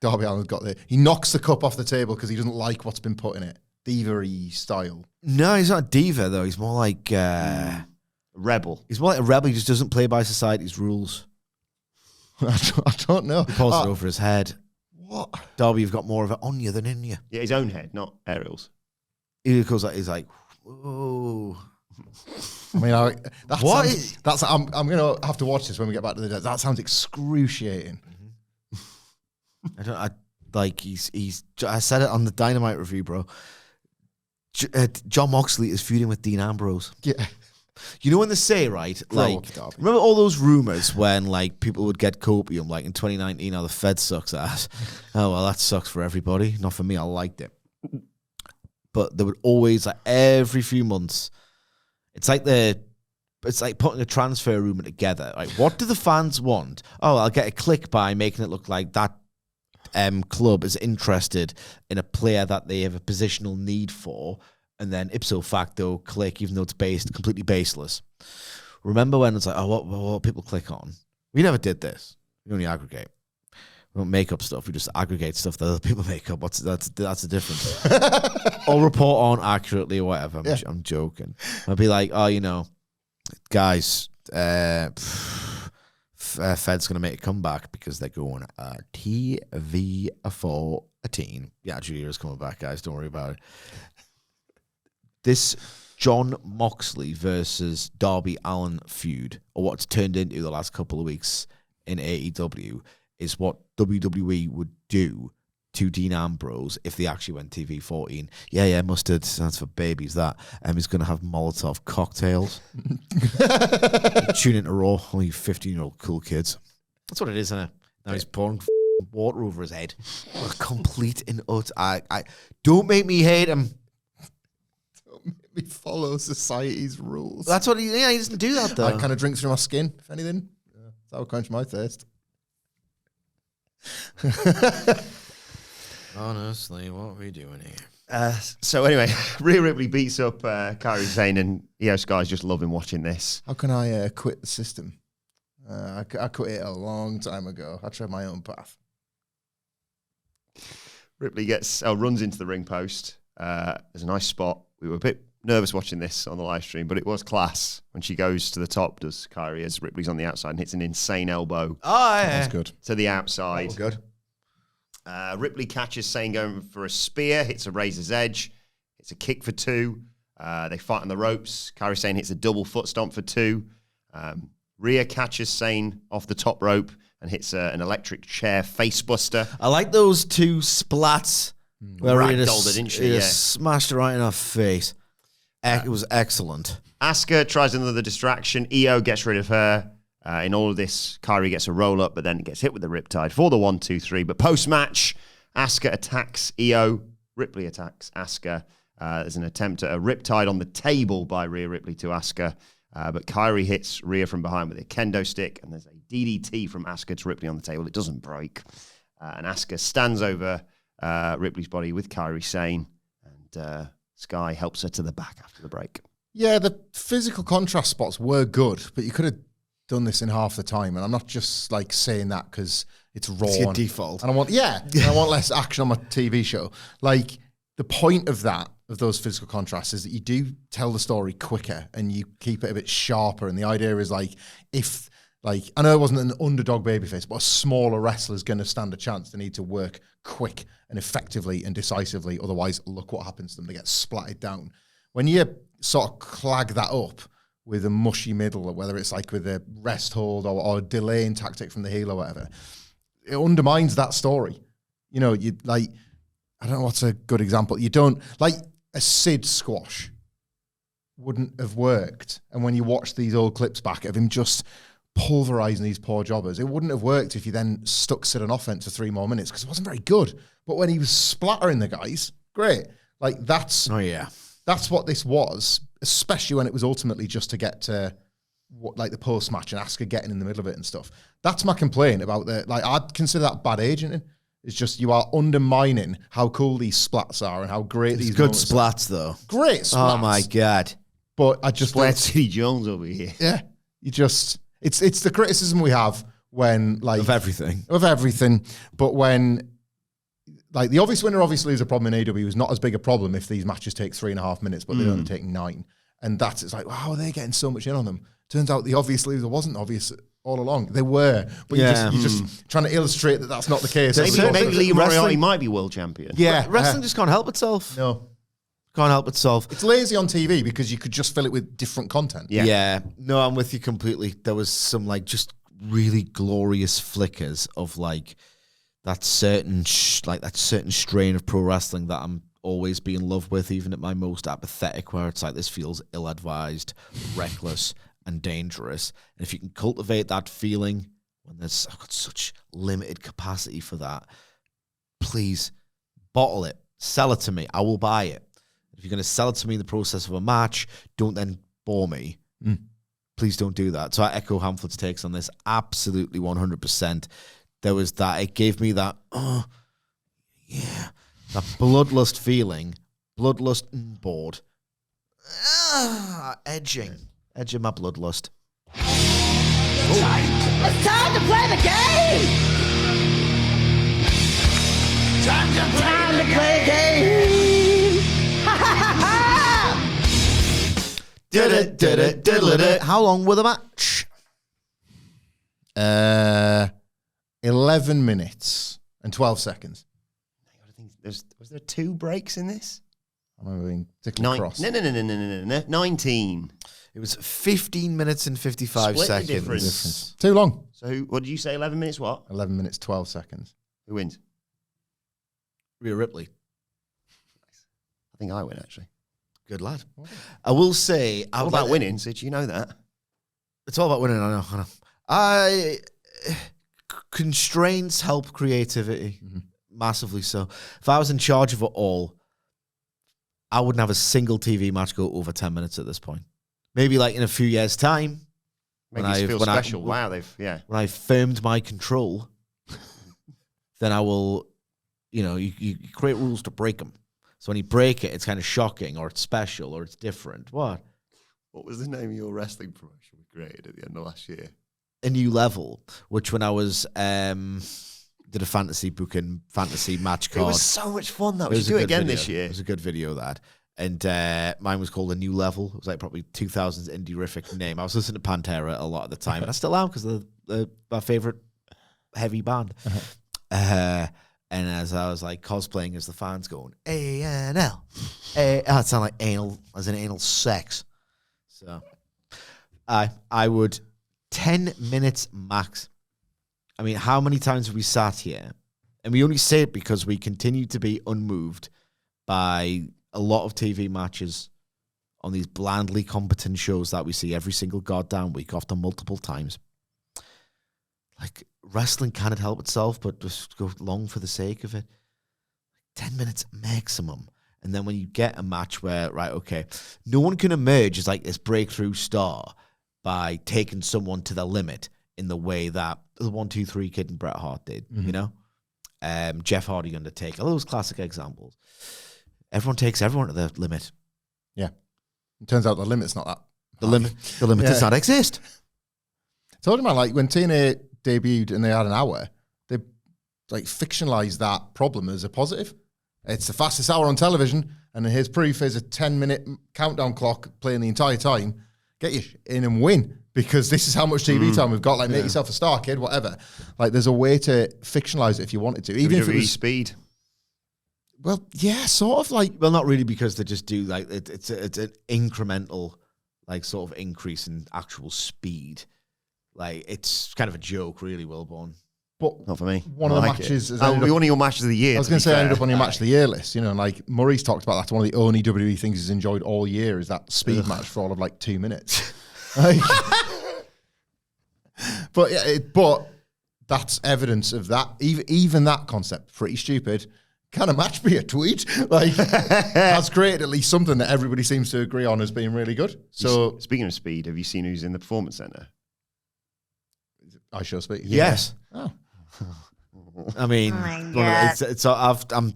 Darby Allin's got the. He knocks the cup off the table because he doesn't like what's been put in it. Diva-y style. No, he's not a diva though. He's more like Rebel. he's more like a rebel. He just doesn't play by society's rules. I don't know. He pulls it over his head. What? Darby, you've got more of it on you than in you. Yeah, his own head, not Ariel's. He goes like, he's like, whoa. I mean, that What sounds, is- that's. I'm gonna have to watch this when we get back to the desk. That sounds excruciating. I said it on the Dynamite review, bro. John Moxley is feuding with Dean Ambrose. Yeah. You know when they say, right, Grow like, up, Darby. remember all those rumors when, like, people would get copium, like, in 2019, how the Fed sucks ass. Oh, well, that sucks for everybody. Not for me, I liked it. But there would always, like, every few months, it's like putting a transfer rumor together. Like, what do the fans want? Oh, I'll get a click by making it look like that club is interested in a player that they have a positional need for, and then ipso facto click, even though it's completely baseless. Remember when it's like, oh, what people click on? We never did this. We only aggregate. We don't make up stuff. We just aggregate stuff that other people make up. That's the difference. Or report on accurately or whatever. I'm joking. I'd be like, oh, guys, Fed's going to make a comeback because they're going TV 14. Yeah, Julia's coming back, guys. Don't worry about it. This John Moxley versus Darby Allin feud, or what's turned into the last couple of weeks in AEW, is what WWE would do to Dean Ambrose if they actually went TV 14. Yeah, mustard. That's for babies, that. He's going to have Molotov cocktails. Tune into Raw, all you 15-year-old cool kids. That's what it is, isn't it? Now he's pouring water over his head. Complete and utter. I don't make me hate him. Don't make me follow society's rules. That's what he doesn't do that, though. I kind of drink through my skin, if anything. That'll quench my thirst. Honestly, what are we doing here? So anyway, Rhea Ripley beats up Kairi Sane, and Io Sky's just loving watching this. How can I quit the system? I quit it a long time ago. I tried my own path. Ripley runs into the ring post. There's a nice spot. We were a bit nervous watching this on the live stream, but it was class when she goes to the top, does Kairi, as Ripley's on the outside and hits an insane elbow. Oh, yeah. That's good. To the outside. That was good. Ripley catches Sane going for a spear, hits a razor's edge, hits a kick for 2. They fight on the ropes. Kairi Sane hits a double foot stomp for 2. Rhea catches Sane off the top rope and hits an electric chair facebuster. I like those 2 splats where Rhea Ragdolled her, didn't she? Yeah. smashed her right in her face. It was excellent. Asuka tries another distraction. Io gets rid of her. In all of this, Kairi gets a roll up, but then gets hit with the Riptide for the 1, 2, 3. But post-match, Asuka attacks Io. Ripley attacks Asuka. There's an attempt at a Riptide on the table by Rhea Ripley to Asuka. But Kairi hits Rhea from behind with a kendo stick, and there's a DDT from Asuka to Ripley on the table. It doesn't break. And Asuka stands over Ripley's body with Kairi Sane, and Sky helps her to the back after the break. Yeah, the physical contrast spots were good, but you could have done this in half the time. And I'm not just like saying that because it's raw. It's your default. And I want less action on my TV show. Like, the point of those physical contrasts is that you do tell the story quicker and you keep it a bit sharper. And the idea is I know it wasn't an underdog babyface, but a smaller wrestler is going to stand a chance. They need to work quick and effectively and decisively. Otherwise, look what happens to them. They get splatted down. When you sort of clag that up with a mushy middle, or whether it's like with a rest hold or a delaying tactic from the heel or whatever, it undermines that story. You know, you like, I don't know what's a good example. You don't, like a Sid squash wouldn't have worked. And when you watch these old clips back of him just pulverizing these poor jobbers, it wouldn't have worked if you then stuck Sid on offense for 3 more minutes because it wasn't very good. But when he was splattering the guys, great. Like that's what this was, especially when it was ultimately just to get to the post match and Asuka getting in the middle of it and stuff. That's my complaint about I'd consider that bad agenting. It's just you are undermining how cool these splats are and how great these good moments splats though. Great splats. Oh my god! But I just Splat City Jones over here. Yeah, you just it's the criticism we have when of everything. But when the obvious winner obviously is a problem in AEW is not as big a problem if these matches take 3.5 minutes, but they only take 9, and it's like, how are they getting so much in on them? Turns out the obvious loser wasn't obvious all along. They were, but you're just trying to illustrate that that's not the case. Maybe Lee Moriarty might be world champion. Yeah, Wrestling just can't help itself. No. Can't help itself. It's lazy on TV because you could just fill it with different content. Yeah. No, I'm with you completely. There was some just really glorious flickers of that certain strain of pro wrestling that I'm always be in love with, even at my most apathetic, where it's like, this feels ill-advised, reckless, and dangerous. And if you can cultivate that feeling when I've got such limited capacity for that, please bottle it, sell it to me. I will buy it. If you're going to sell it to me in the process of a match, don't then bore me. Please don't do that. So I echo Hamflett's takes on this absolutely 100%. There was that, it gave me that, that bloodlust feeling, bored, edging my bloodlust. It's time to play the game! Time to play the game! Ha ha ha ha! How long were the match? 11 minutes and 12 seconds. Was there 2 breaks in this? I'm being particularly cross. No. 19. It was 15 minutes and 55 Split the seconds. difference. Too long. So what did you say, 11 minutes what? 11 minutes, 12 seconds. Who wins? Rhea Ripley. I think I win, actually. Good lad. I will say... All about winning, Sid, you know that. It's all about winning, I know. Constraints help creativity. Massively so. If I was in charge of it all, I wouldn't have a single TV match go over 10 minutes at this point. Maybe in a few years' time. Make you feel special. Wow, when I firmed my control, then I will, you create rules to break them. So when you break it, it's kind of shocking, or it's special, or it's different. What was the name of your wrestling promotion we created at the end of last year? A New Level, which when I was did a fantasy match It card. was so much fun, though. It We was should a do it good again video. this year. It was a good video, that. And mine was called A New Level. It was like probably 2000s indie-rific name. I was listening to Pantera a lot of the time, and I still am because they're my favorite heavy band. And as I was like cosplaying as the fans going, A-N-L. It sounded like anal, as in anal sex. So I would 10 minutes max. I mean, how many times have we sat here? And we only say it because we continue to be unmoved by a lot of TV matches on these blandly competent shows that we see every single goddamn week, often multiple times. Like, wrestling cannot help itself, but just go long for the sake of it. 10 minutes maximum. And then when you get a match where, right, okay, no one can emerge as like this breakthrough star by taking someone to the limit in the way that the 1, 2, 3 Kid and Bret Hart did, you know? Jeff Hardy, Undertaker, all those classic examples. Everyone takes everyone to the limit. Yeah. It turns out the limit's not that. The limit does not exist. Told you, man, like when TNA debuted and they had an hour, they like fictionalized that problem as a positive. It's the fastest hour on television, and here's proof. Here's a 10-minute countdown clock playing the entire time. Get you in and win, because this is how much TV time we've got. Like, make yourself a star, kid, whatever. Like, there's a way to fictionalize it if you wanted to, even if it was speed. Well, yeah, sort of like. Well, not really, because they just do like it's an incremental, like, sort of increase in actual speed. Like, it's kind of a joke, really, Wilbourn. But not for me. One of the matches. It'll be one of your matches of the year. I was going to say, I ended up on your match of the year list. You know, like Murray's talked about that. One of the only WWE things he's enjoyed all year is that speed match for all of like 2 minutes. Like, but yeah, but that's evidence of that. Even that concept, pretty stupid. Can a match be a tweet? Like, has created at least something that everybody seems to agree on as being really good. So, speaking of speed, have you seen who's in the Performance Center? I shall speak. Yes. Oh. I mean, I'm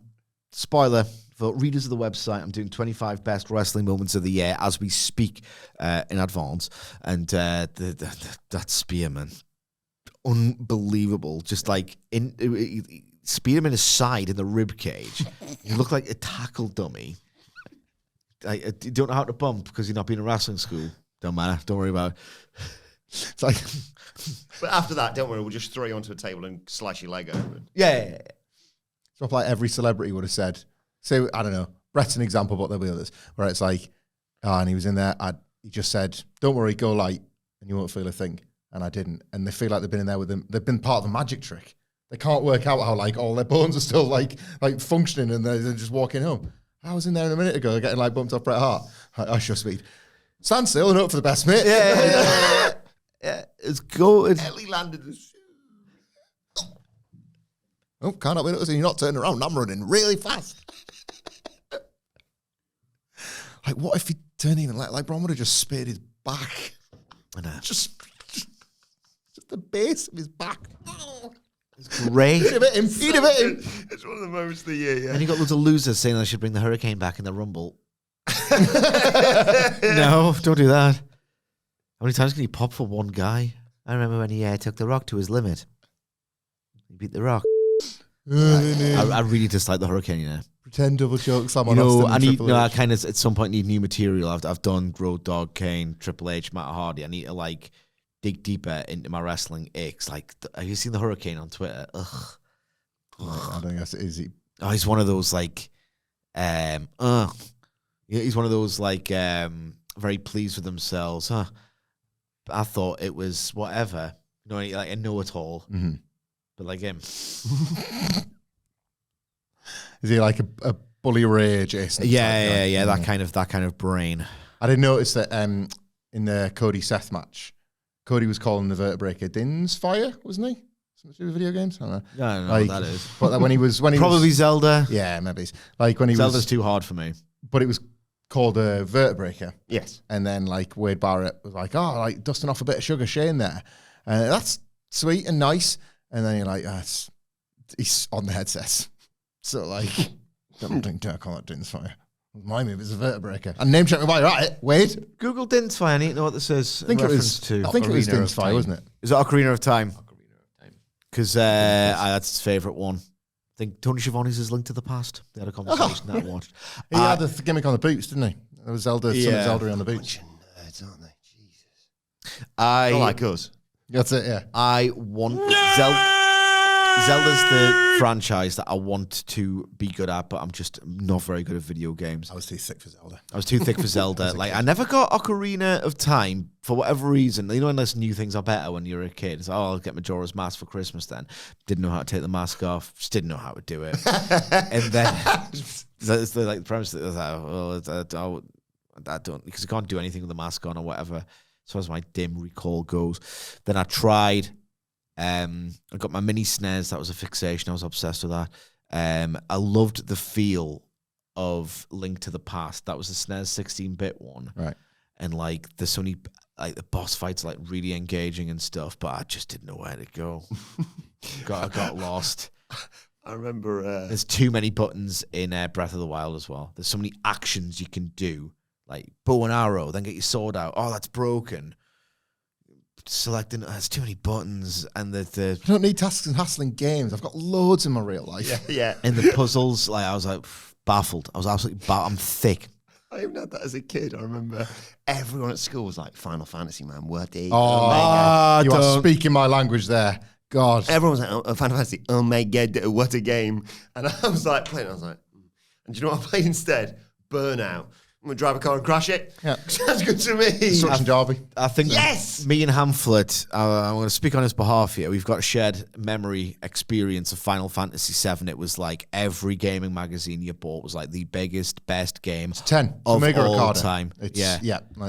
spoiler for readers of the website. I'm doing 25 best wrestling moments of the year as we speak in advance, and that Spearman, unbelievable. Just like Spearman his side in the rib cage. You look like a tackle dummy. You don't know how to bump because you're not been in wrestling school. Don't matter. Don't worry about it. It's like. But after that, don't worry, we'll just throw you onto a table and slice your leg open. Yeah. Stuff like every celebrity would have said. Say, I don't know, Brett's an example, but there'll be others, where it's like, and he was in there, he just said, don't worry, go light, and you won't feel a thing. And I didn't. And they feel like they've been in there with them. They've been part of the magic trick. They can't work out how, like, all their bones are still, like functioning, and they're just walking home. I was in there a minute ago getting, like, bumped off Bret Hart. I sure speed. Stand still and hope for the best, mate. Yeah, it's good. Ellie landed the shoe. Oh, can't help me noticing you're not turning around. I'm running really fast. Like, what if he turned even like Braun would have just speared his back? I know. Just the base of his back. Oh. It's great. He'd have hit him. He'd have hit him. It's one of the moments of the year, yeah. And you got loads of losers saying they should bring the Hurricane back in the Rumble. No, don't do that. How many times can you pop for one guy? I remember when he took The Rock to his limit. He beat The Rock. I really dislike the Hurricane, you know. Pretend double choke slam You on know, Austin I and need. Triple No, I H. kind of at some point need new material. I've done Road Dogg, Kane, Triple H, Matt Hardy. I need to like dig deeper into my wrestling aches. Like, have you seen the Hurricane on Twitter? Ugh. I don't guess it is. Oh, he's one of those like, yeah, he's one of those like very pleased with themselves, huh? I thought it was whatever, you know, like a know-it-all, but like him. Is he like a Bully Ray Jason? Yeah. That kind of brain. I didn't notice that in the Cody Seth match, Cody was calling the Vertebraker Din's Fire, wasn't he? Something to do with video games? I don't know. Yeah, I don't know like, what that is. But when he was Probably Zelda. Yeah, maybe. Like when he Zelda's was too hard for me. But it was called a Vertebraker. Yes. And then like Wade Barrett was like, oh, like dusting off a bit of Sugar Shane there. And that's sweet and nice. And then you're like, he's on the headsets. So like, don't call that Din's Fire. My move is a Vertebraker. And name check me while you're at it. Wade. Google Din's Fire. I need to know what this is. I think it was Din's Fire, wasn't it? Is it Ocarina of Time? Because that's his favourite one. I think Tony Schiavone's is Link to the Past. They had a conversation that I watched. He had the gimmick on the boots, didn't he? There was Zelda, some of Zelda on the boots. Nerds, aren't they? Jesus. Oh, Not like us. That's it, yeah. I want Zelda's the franchise that I want to be good at, but I'm just not very good at video games. I was too thick for Zelda. I was too thick for Zelda. Like, I never got Ocarina of Time for whatever reason. You know, unless new things are better when you're a kid. It's, I'll get Majora's Mask for Christmas then. Didn't know how to take the mask off. Just didn't know how to do it. And then that's the premise that I don't, because I can't do anything with the mask on or whatever. So as my dim recall goes, then I tried. I got my mini SNES. That was a fixation. I was obsessed with that. I loved the feel of Link to the Past. That was the SNES 16-bit one. Right. And like there's so many, like the boss fights like really engaging and stuff, but I just didn't know where to go. I got lost. I remember... There's too many buttons in Breath of the Wild as well. There's so many actions you can do. Like bow and arrow, then get your sword out. Oh, that's broken. Selecting, there's too many buttons, and the I don't need tasks and hassling games. I've got loads in my real life. Yeah. and the puzzles, like I was like baffled. I was absolutely I'm thick. I even had that as a kid. I remember everyone at school was like, Final Fantasy, man, what a Oh, you are speaking my language there. God. Everyone was like, oh, Final Fantasy, oh my God, what a game. And I was like, playing, I was like, and do you know what I played instead? Burnout. I'm going to drive a car and crash it. Yeah. Sounds good to me. Destruction Derby. I think me and Hamflett, I'm going to speak on his behalf here. We've got a shared memory experience of Final Fantasy VII. It was like every gaming magazine you bought was like the biggest, best game it's 10. of Omega all Ricardo. time. Yeah.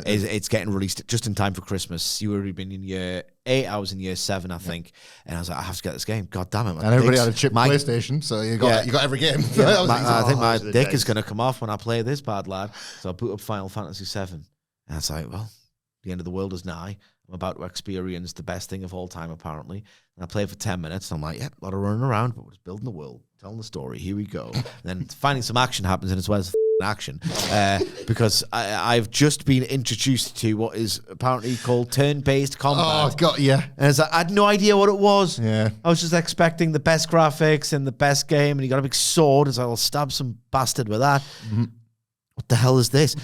It's getting released just in time for Christmas. You were been in year 8, I was in year 7, I think. And I was like, I have to get this game. God damn it. And everybody had a chip PlayStation, so you got every game. Yeah, I think my dick is going to come off when I play this bad lad. So I boot up Final Fantasy VII. And it's like, well, the end of the world is nigh. I'm about to experience the best thing of all time, apparently. And I play for 10 minutes. And I'm like, yeah, a lot of running around, but we're just building the world, telling the story. Here we go. And then finally some action happens, and it's where's action because I've just been introduced to what is apparently called turn-based combat. Oh, God, yeah. And it's like, I had no idea what it was. Yeah. I was just expecting the best graphics and the best game, and you got a big sword, as I'll stab some bastard with that. Mm-hmm. What the hell is this?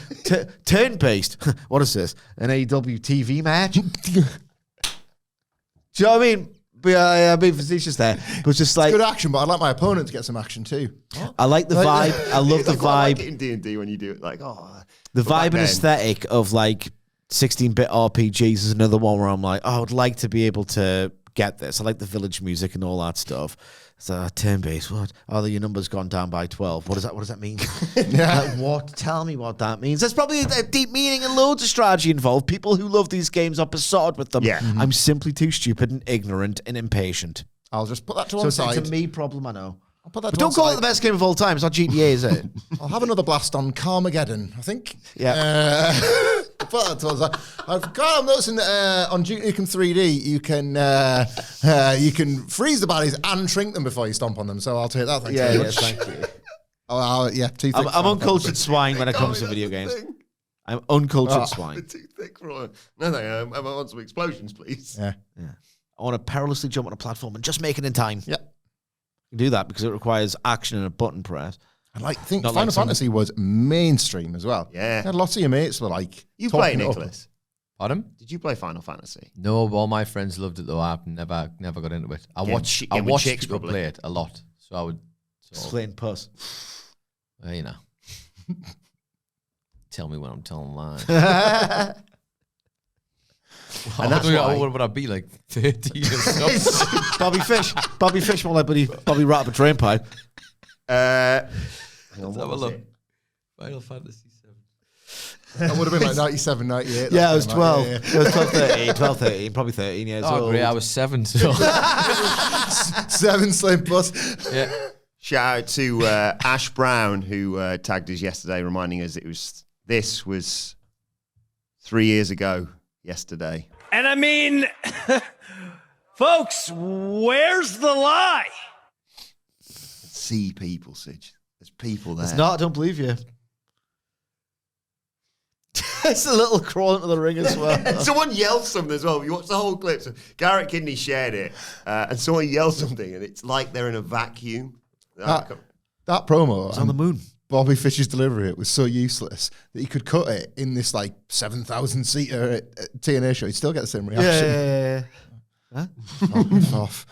Turn-based. What is this? An AEW TV match? Do you know what I mean? I'm being facetious there. But it's just like... It's good action, but I'd like my opponent to get some action too. What? I like the vibe. I love the vibe. I like it in D&D when you do it. Like, the vibe and aesthetic of like 16-bit RPGs is another one where I'm like, I would like to be able to get this. I like the village music and all that stuff. So turn-based, what? Oh, your number's gone down by 12. What does that mean? Like, what? Tell me what that means. There's probably a deep meaning and loads of strategy involved. People who love these games are besotted with them. Yeah. Mm-hmm. I'm simply too stupid and ignorant and impatient. I'll just put that to one side. It's a me problem, I know. I'll put that but don't call it the best game of all time. It's not GTA, is it? I'll have another blast on Carmageddon, I think. Yeah. Put that to one side. I'm noticing that on Duke Nukem 3D, you can freeze the baddies and shrink them before you stomp on them. So I'll take that. Thanks very much. Thank you. I'm uncultured swine when it comes to video games. I'm uncultured swine. Too thick for all. No, I want some explosions, please. Yeah. I want to perilously jump on a platform and just make it in time. Yeah. You do that because it requires action and a button press. I think Final Fantasy was mainstream as well. Yeah. Lots of your mates were like... You play, Nicholas? Pardon? Did you play Final Fantasy? No, all my friends loved it though. I've never got into it. I watched people play it a lot. So I would... Explain puss. Well, you know. Tell me when I'm telling lies. And that's why... What would I be, like 30 or something? Bobby Fish, more like Bobby Rat up a drain pipe. Let's have a look. Final Fantasy 7. That would have been like 97, 98. Yeah, I was 12. Yeah. It was 12, 13, probably 13 years old. Oh, great. I was 7, so. 7 Slim Plus. Yeah. Shout out to Ash Brown, who tagged us yesterday, reminding us this was 3 years ago yesterday. And I mean, folks, where's the lie? See people, Sidge. There's people there. It's not, I don't believe you. It's a little crawl into the ring as well. Someone yelled something as well. If you watch the whole clip, so Garrett Kidney shared it, and someone yelled something, and it's like they're in a vacuum. That promo It's on the moon. Bobby Fish's delivery, it was so useless that he could cut it in this like 7,000-seater TNA show. He'd still get the same reaction. Yeah. Huh? Off.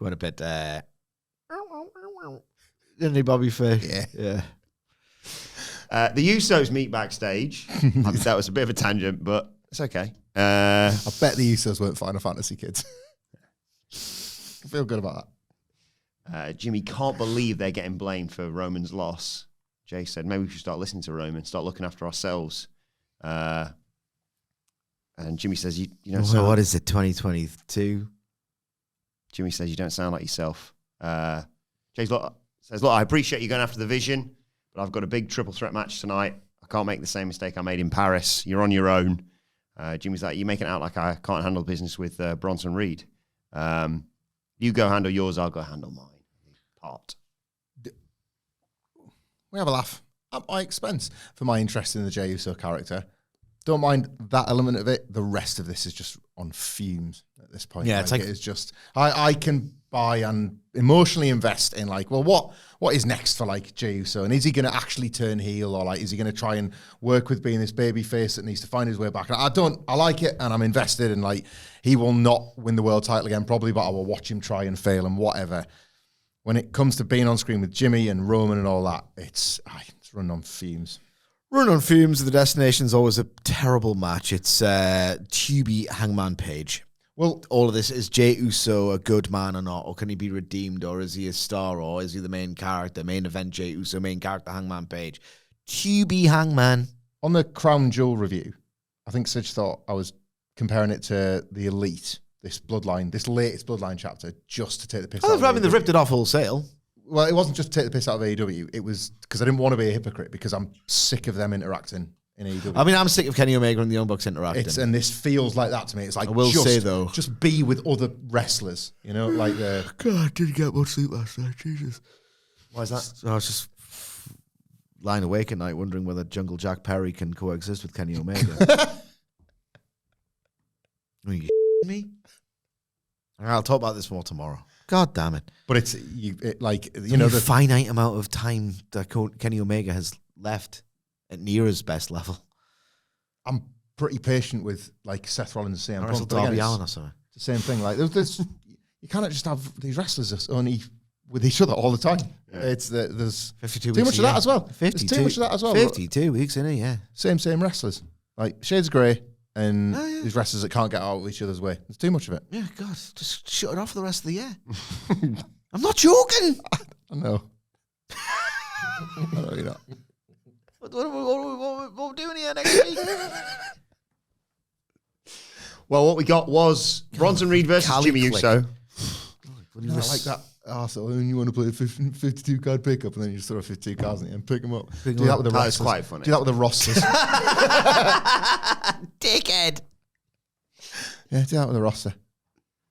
You want a bit, didn't he, Bobby Fish? Yeah. The Usos meet backstage. That was a bit of a tangent, but it's okay. I bet the Usos weren't Final Fantasy kids. I feel good about that. Jimmy can't believe they're getting blamed for Roman's loss. Jay said, maybe we should start listening to Roman, start looking after ourselves. And Jimmy says, you know, so what is it, 2022? Jimmy says, you don't sound like yourself. Jay says, look, I appreciate you going after the Vision, but I've got a big triple threat match tonight. I can't make the same mistake I made in Paris. You're on your own. Jimmy's like, you're making it out like I can't handle business with Bronson Reed. You go handle yours, I'll go handle mine. Part. We have a laugh at my expense for my interest in the Jey Uso character. Don't mind that element of it. The rest of this is just on fumes at this point. Yeah, it's like it is just I can buy and emotionally invest in like, well, what is next for like Jey Uso, and is he going to actually turn heel, or like is he going to try and work with being this baby face that needs to find his way back? And I like it, and I'm invested, and like he will not win the world title again probably, but I will watch him try and fail and whatever. When it comes to being on screen with Jimmy and Roman and all that, it's run on fumes. Run on fumes. The Destination is always a terrible match. It's Tubi Hangman Page. Well, all of this, is Jey Uso a good man or not? Or can he be redeemed? Or is he a star? Or is he the main character? Main event Jey Uso, main character Hangman Page. Tubi Hangman. On the Crown Jewel review, I think Sidge thought I was comparing it to the Elite, this latest Bloodline chapter, just to take the piss out of I mean, they've ripped it off wholesale. Well, it wasn't just to take the piss out of AEW. It was because I didn't want to be a hypocrite, because I'm sick of them interacting in AEW. I mean, I'm sick of Kenny Omega and the Young Bucks interacting. And this feels like that to me. It's like, I will say, though, just be with other wrestlers, you know, like the... God, I didn't get much sleep last night, Jesus. Why is that? I was just lying awake at night wondering whether Jungle Jack Perry can coexist with Kenny Omega. Are you me? I'll talk about this more tomorrow. God damn it. But it's the finite amount of time that Kenny Omega has left at near his best level. I'm pretty patient with like Seth Rollins and CM Punk. Darby Allin or something. It's the same thing. Like there's you cannot just have these wrestlers that's only with each other all the time. Yeah. There's 52 too weeks much of that as well. 52. There's too much of that as well. 52 weeks in it, yeah. Same wrestlers. Like Shades of Grey and these wrestlers that can't get out of each other's way. There's too much of it. Yeah, God, just shut it off for the rest of the year. I'm not joking. I know. I know you're not. What are we doing here next week? Well, what we got was Bronson Reed versus Jimmy Uso. Not like that arsehole, and you want to play a 52 card pickup, and then you just throw 52 cards in it and pick them up. Do that with the That's quite funny. Do that with the rosters. Dickhead. Yeah, do that with the roster.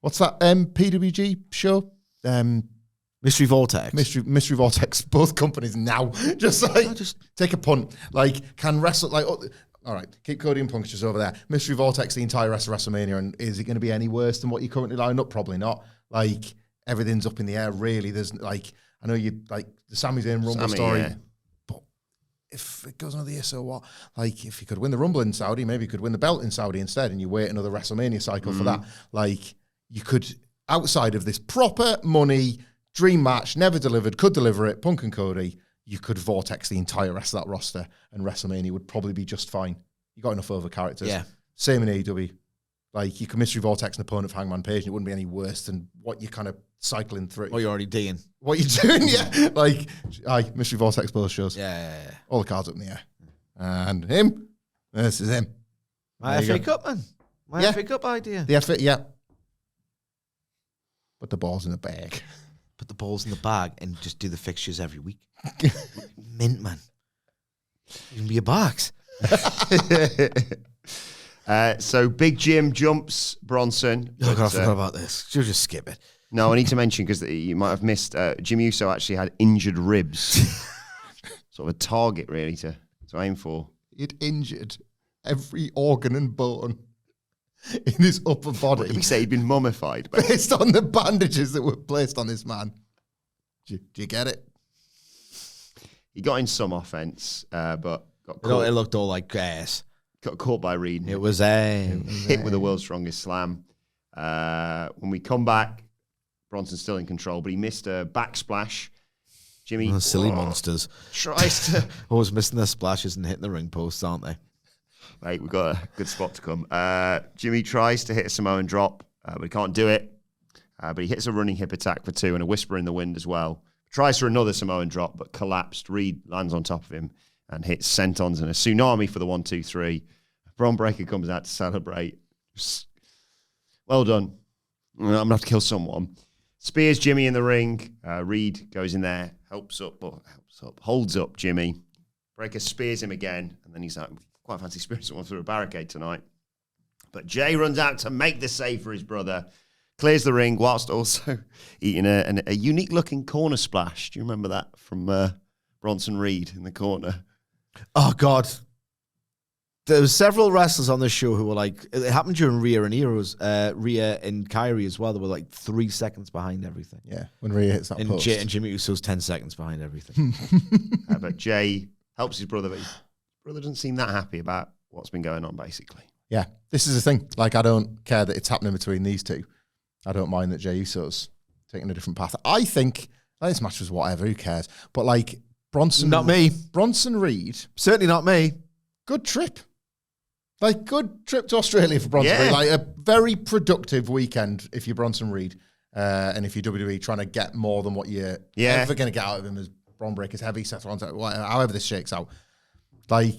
What's that PWG show? Mystery Vortex. Mystery Vortex. Both companies now. Just take a punt. Like, can wrestle like. All right, keep Cody and Punk just over there. Mystery Vortex the entire rest of WrestleMania, and is it going to be any worse than what you currently lined up? Probably not. Like, everything's up in the air, really. There's like, I know you like the Sami Zayn Rumble story, but if it goes another year, so what? Like, if you could win the Rumble in Saudi, maybe you could win the belt in Saudi instead, and you wait another WrestleMania cycle for that. Like, you could, outside of this proper money dream match, never delivered, could deliver it, Punk and Cody, you could vortex the entire rest of that roster, and WrestleMania would probably be just fine. You got enough over characters. Yeah. Same in AEW. Like, you could mystery vortex an opponent of Hangman Page, and it wouldn't be any worse than what you're kind of cycling through. What you're already doing. What you're doing, yeah. Like, mystery vortex both shows. Yeah. All the cards up in the air. And him, this is him. My FA Cup, man. My FA Cup idea. The FA, yeah. Put the balls in the bag. Put the balls in the bag and just do the fixtures every week. Mint, man. You can be a box. So Big Jim jumps Bronson. Oh, God, I forgot about this. You'll just skip it. No, I need to mention, because you might have missed, Jimmy Uso actually had injured ribs. Sort of a target, really, to to aim for. He'd injured every organ and bone in his upper body. What did we say? He'd been mummified. Based on the bandages that were placed on this man. Do you get it? He got in some offense, but got caught. It looked all like gas. Got caught by Reed. It was a hit with the world's strongest slam. When we come back, Bronson's still in control, but he missed a backsplash. Jimmy, silly monsters, tries to always missing their splashes and hitting the ring posts, aren't they? Right, we've got a good spot to come. Jimmy tries to hit a Samoan drop, but he can't do it. But he hits a running hip attack for 2 and a whisper in the wind as well. Tries for another Samoan drop, but collapsed. Reed lands on top of him and hits sentons and a tsunami for the 1-2-3. Bron Breakker comes out to celebrate. Well done. I'm going to have to kill someone. Spears Jimmy in the ring. Reed goes in there, holds up Jimmy. Breakker spears him again, and then he's like, quite fancy spearing someone through a barricade tonight. But Jey runs out to make the save for his brother. Clears the ring whilst also eating a unique-looking corner splash. Do you remember that from Bronson Reed in the corner? Oh, God. There were several wrestlers on this show who were like, it happened during Rhea and Rhea and Kairi as well. They were like 3 seconds behind everything. Yeah, when Rhea hits that post. And Jimmy Uso's 10 seconds behind everything. But Jey helps his brother, but his brother doesn't seem that happy about what's been going on, basically. Yeah, this is the thing. Like, I don't care that it's happening between these two. I don't mind that Jey Uso's taking a different path. I think this match was whatever, who cares? But like Bronson, not me. Bronson Reed, certainly not me. Good trip, like good trip to Australia for Bronson Reed. Like a very productive weekend if you're Bronson Reed, and if you're WWE trying to get more than what you're ever going to get out of him as Bron Breakker's heavy, Seth Rollins, however this shakes out. Like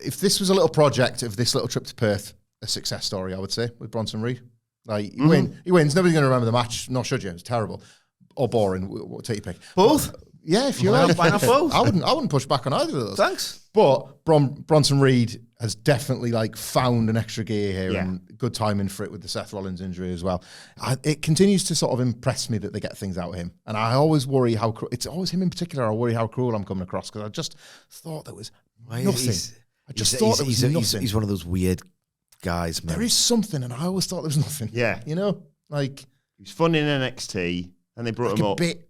if this was a little project of this little trip to Perth, a success story, I would say with Bronson Reed. Like he wins. Nobody's going to remember the match. Nor should you. It's terrible or boring. We'll take your pick. Both. Yeah, if you're why not both? I wouldn't push back on either of those. Thanks. But Bronson Reed has definitely like found an extra gear here and good timing for it with the Seth Rollins injury as well. It continues to sort of impress me that they get things out of him, and I always worry how it's always him in particular. I worry how cruel I'm coming across because I just thought there was nothing. I just thought there was nothing. He's one of those weird guys, man. There is something, and I always thought there was nothing. Yeah. You know? Like, he was fun in NXT, and they brought him up. Bit.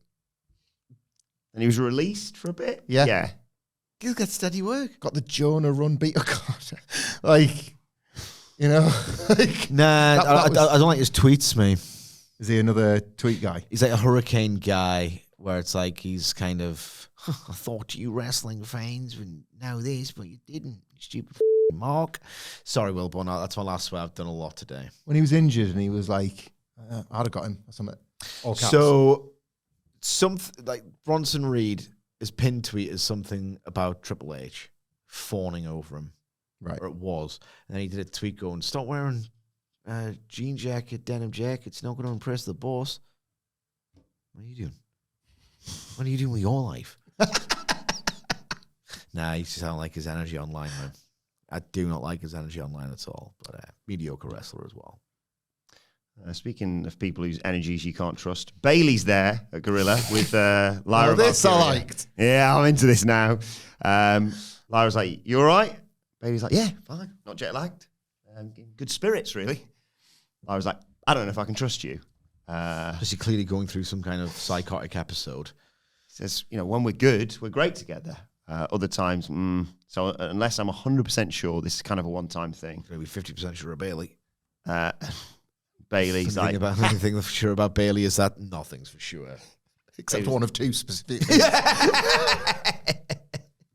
And he was released for a bit. Yeah. Yeah. He's got steady work. Got the Jonah run beat. Oh, God. Like, you know? Like, I don't like his tweets, mate. Is he another tweet guy? He's like a hurricane guy, where it's like he's kind of, I thought you wrestling fans would know this, but you didn't, you stupid Mark. Sorry, Wilbourn, that's my last swear. I've done a lot today. When he was injured and he was like, I'd have got him or something. All caps. So, something like Bronson Reed, his pin tweet is something about Triple H fawning over him. Right. Or it was. And then he did a tweet going, stop wearing jean jacket, denim jackets, not going to impress the boss. What are you doing? What are you doing with your life? Nah, he sounds like his energy online, man. I do not like his energy online at all, but mediocre wrestler as well. Speaking of people whose energies you can't trust, Bayley's there at Gorilla with Lyra Valkyria. This I liked. Yeah, I'm into this now. Lyra's like, you all right? Bayley's like, yeah, fine. Not jet lagged. Good spirits, really. Lyra's like, I don't know if I can trust you. Is he clearly going through some kind of psychotic episode? He says, when we're good, we're great together. Other times, so unless I'm 100% sure, this is kind of a one-time thing. Maybe 50% sure of Bayley. Bayley's like... The only thing that's for sure about Bayley is that nothing's for sure. Except one of two specifically.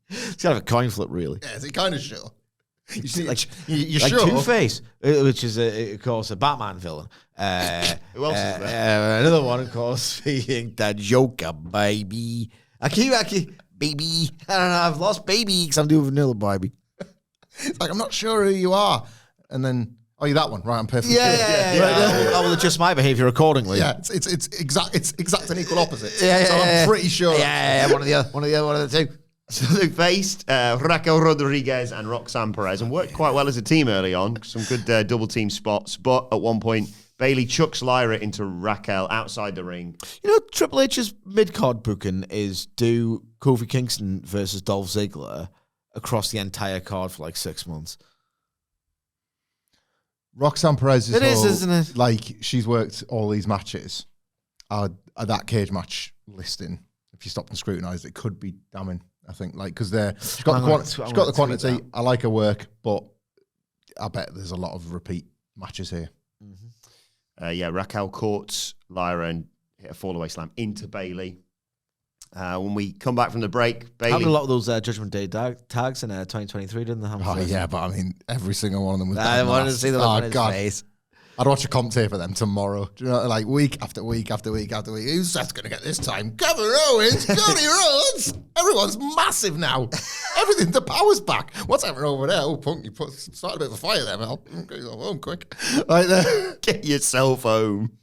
It's kind of a coin flip, really. Yeah, is it kind of sure? You're like sure? Two-Face, which is, of course, a Batman villain. Who else is there? Another one, of course, being the Joker, baby. I keep, baby. I don't know, I've lost baby because I'm doing vanilla, baby. It's like, I'm not sure who you are. And then, oh, you're that one. Right, I'm perfectly sure. Yeah. I will adjust my behaviour accordingly. Yeah, it's exact and equal opposite. Yeah, so I'm pretty sure. Yeah, one of the two. So they faced Raquel Rodriguez and Roxanne Perez and worked quite well as a team early on. Some good double team spots. But at one point, Bayley chucks Lyra into Raquel outside the ring. Triple H's mid-card booking is do Kofi Kingston versus Dolph Ziggler across the entire card for like 6 months. Roxanne Perez It is, isn't it? Like, she's worked all these matches. That cage match listing, if you stopped and scrutinised, it could be damning, I think. Like, because she's got the quantity. I like her work, but I bet there's a lot of repeat matches here. Raquel caught Lyra and hit a fall-away slam into Bayley. When we come back from the break, Bayley... Happened a lot of those Judgment Day tags in 2023, didn't they? Oh, yeah, but I mean, every single one of them was... I wanted to see them on his face. I'd watch a comp tape for them tomorrow. Do you know, like week after week after week after week. Who's Seth going to get this time? Kevin Owens, Cody Rhodes. Everyone's massive now. Everything, the power's back. What's happening over there? Oh, Punk, you started a bit of a fire there, Mel. Get yourself home quick. Like get yourself home.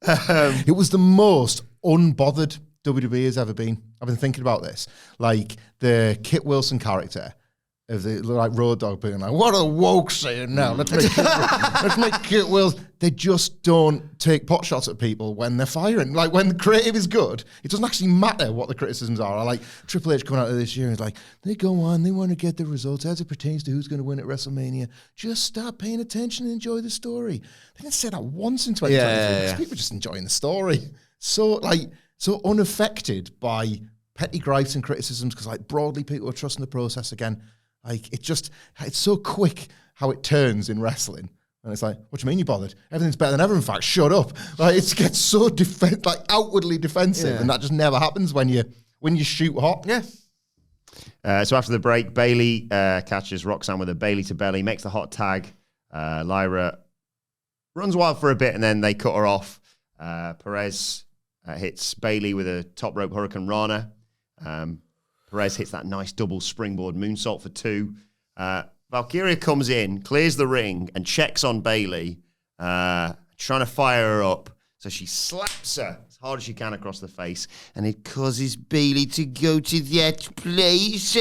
It was the most unbothered WWE has ever been. I've been thinking about this. Like the Kit Wilson character of the like Road Dogg being like, what are the woke saying now? Let's make Kit Wilson. They just don't take pot shots at people when they're firing. Like when the creative is good, it doesn't actually matter what the criticisms are. I like Triple H coming out of this year and it's like, they go on, they want to get the results as it pertains to who's going to win at WrestleMania. Just stop paying attention and enjoy the story. They didn't say that once in 2023. People are just enjoying the story. So unaffected by petty gripes and criticisms because like broadly people are trusting the process again. Like it's so quick how it turns in wrestling. And it's like, what do you mean you bothered? Everything's better than ever. In fact, shut up. Like it gets so outwardly defensive, and that just never happens when you shoot hot. Yeah. So after the break, Bayley catches Roxanne with a Bayley to belly, makes the hot tag. Lyra runs wild for a bit, and then they cut her off. Perez hits Bayley with a top rope Hurricane Rana. Perez hits that nice double springboard moonsault for 2. Valkyria comes in, clears the ring, and checks on Bayley, trying to fire her up. So she slaps her as hard as she can across the face, and it causes Bayley to go to that place.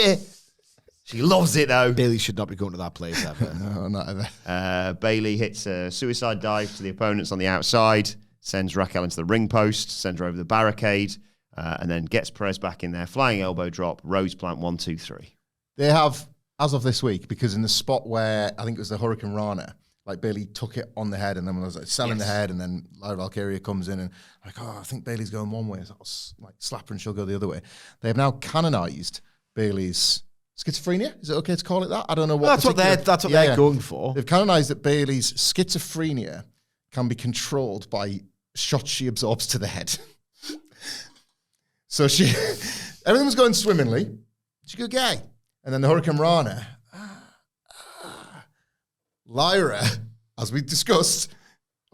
She loves it, though. Bayley should not be going to that place ever. No, not ever. Bayley hits a suicide dive to the opponents on the outside, sends Raquel into the ring post, sends her over the barricade, and then gets Perez back in there. Flying elbow drop, Rose Plant, 1, 2, 3. They have, as of this week, because in the spot where I think it was the Hurricane Rana, like Bayley took it on the head and then was like selling the head, and then Lyra Valkyria comes in and like, oh, I think Bayley's going one way. So I'll like slap her and she'll go the other way. They have now canonized Bayley's schizophrenia. Is it okay to call it that? I don't know what. That's what they're going for. They've canonized that Bayley's schizophrenia can be controlled by shots she absorbs to the head. So everything was going swimmingly. She's a good guy. And then the Hurricane Rana. Lyra, as we discussed,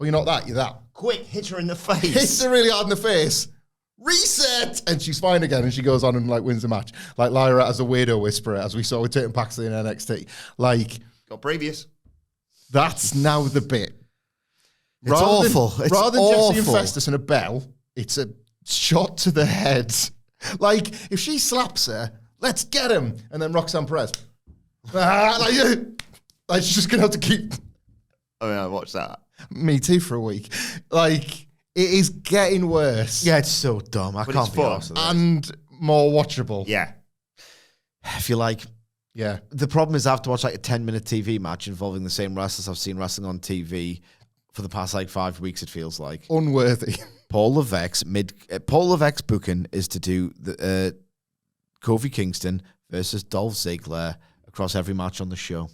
you're not that, you're that. Quick, hit her in the face. Hits her really hard in the face. Reset! And she's fine again, and she goes on and like wins the match. Like Lyra as a weirdo whisperer, as we saw with Tatum Paxley in NXT. Like, got previous. That's now the bit. It's awful. Rather than Jesse and Festus and a bell, it's a shot to the head. Like, if she slaps her, let's get him. And then Roxanne Perez. Like she's just going to have to keep... Oh, yeah, watch that. Me too for a week. Like, it is getting worse. Yeah, it's so dumb. I can't be honest with this. And more watchable. Yeah. I feel like... Yeah. The problem is I have to watch like a 10-minute TV match involving the same wrestlers I've seen wrestling on TV for the past like 5 weeks, it feels like. Unworthy. Paul Levesque's booking is to do the Kofi Kingston versus Dolph Ziggler across every match on the show.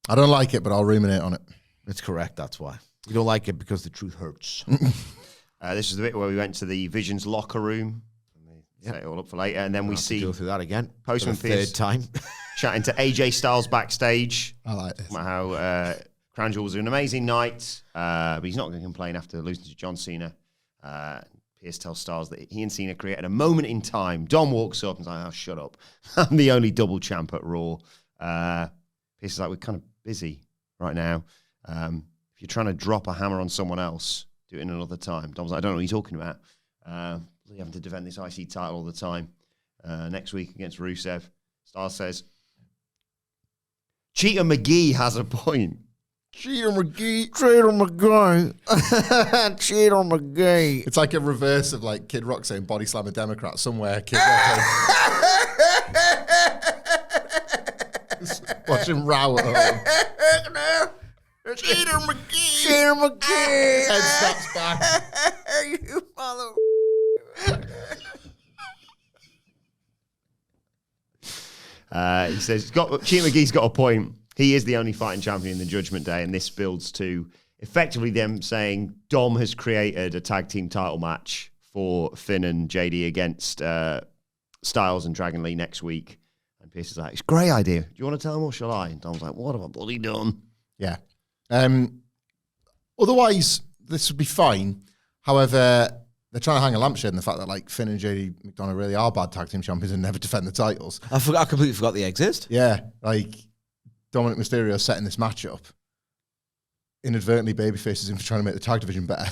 I don't like it, but I'll ruminate on it. It's correct, that's why. You don't like it because the truth hurts. This is the bit where we went to the Vision's locker room. Set it all up for later, and then we see go through that again. Postman for the Pierce third time chatting to AJ Styles backstage. I like this. About how Crown Jewel was an amazing night, but he's not going to complain after losing to John Cena. Pierce tells Styles that he and Cena created a moment in time. Dom walks up and is like, "Oh, shut up! I'm the only double champ at Raw." Pierce is like, "We're kind of busy right now. If you're trying to drop a hammer on someone else, do it in another time." Dom's like, "I don't know what you're talking about. Having to defend this IC title all the time. Next week against Rusev." Styles says, "Cheetah McGee has a point. Cheater McGee. Cheater McGee. Cheater McGee. It's like a reverse of like Kid Rock saying body slam a Democrat somewhere. Kid Rock watching Row at home. Cheater McGee. Cheater McGee. Head snaps back. You mother. He says, Cheater McGee's got a point. He is the only fighting champion in the Judgment Day, and this builds to effectively them saying Dom has created a tag team title match for Finn and JD against Styles and Dragon Lee next week. And Pierce is like, it's a great idea. Do you want to tell him or shall I? And Dom's like, what have I bloody done? Yeah. Otherwise, this would be fine. However, they're trying to hang a lampshade in the fact that like Finn and JD McDonough really are bad tag team champions and never defend the titles. I completely forgot they exist. Yeah, like Dominik Mysterio setting this match up. Inadvertently, babyfaces him for trying to make the tag division better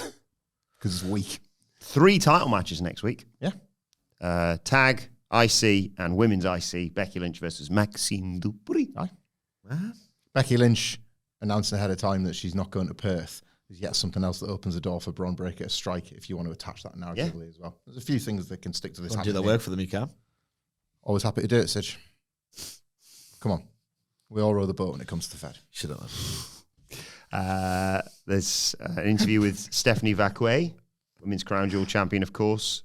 because it's weak. 3 title matches next week. Yeah. Tag, IC, and Women's IC. Becky Lynch versus Maxine Dupree. Aye. Becky Lynch announced ahead of time that she's not going to Perth. There's yet something else that opens the door for Braun Breaker to strike if you want to attach that narratively as well. There's a few things that can stick to this. Do that work for them, you can. Always happy to do it, Sidge. Come on. We all row the boat when it comes to the Fed. Shut up. There's an interview with Stephanie Vaquer, Women's Crown Jewel champion, of course.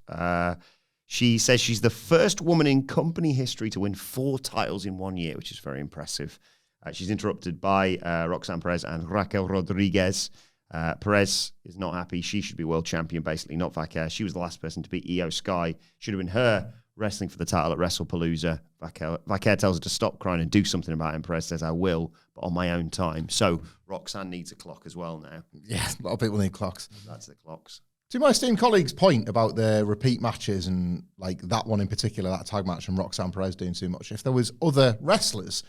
She says she's the first woman in company history to win 4 titles in 1 year, which is very impressive. She's interrupted by Roxanne Perez and Raquel Rodriguez. Perez is not happy. She should be world champion, basically, not Vaquer. She was the last person to beat Io Sky. Should have been her wrestling for the title at WrestlePalooza. Vaquer tells her to stop crying and do something about it, and Perez says, I will, but on my own time. So Roxanne needs a clock as well now. Yeah, a lot of people need clocks. That's the clocks. To my esteemed colleague's point about the repeat matches and like that one in particular, that tag match and Roxanne Perez doing too much, if there was other wrestlers,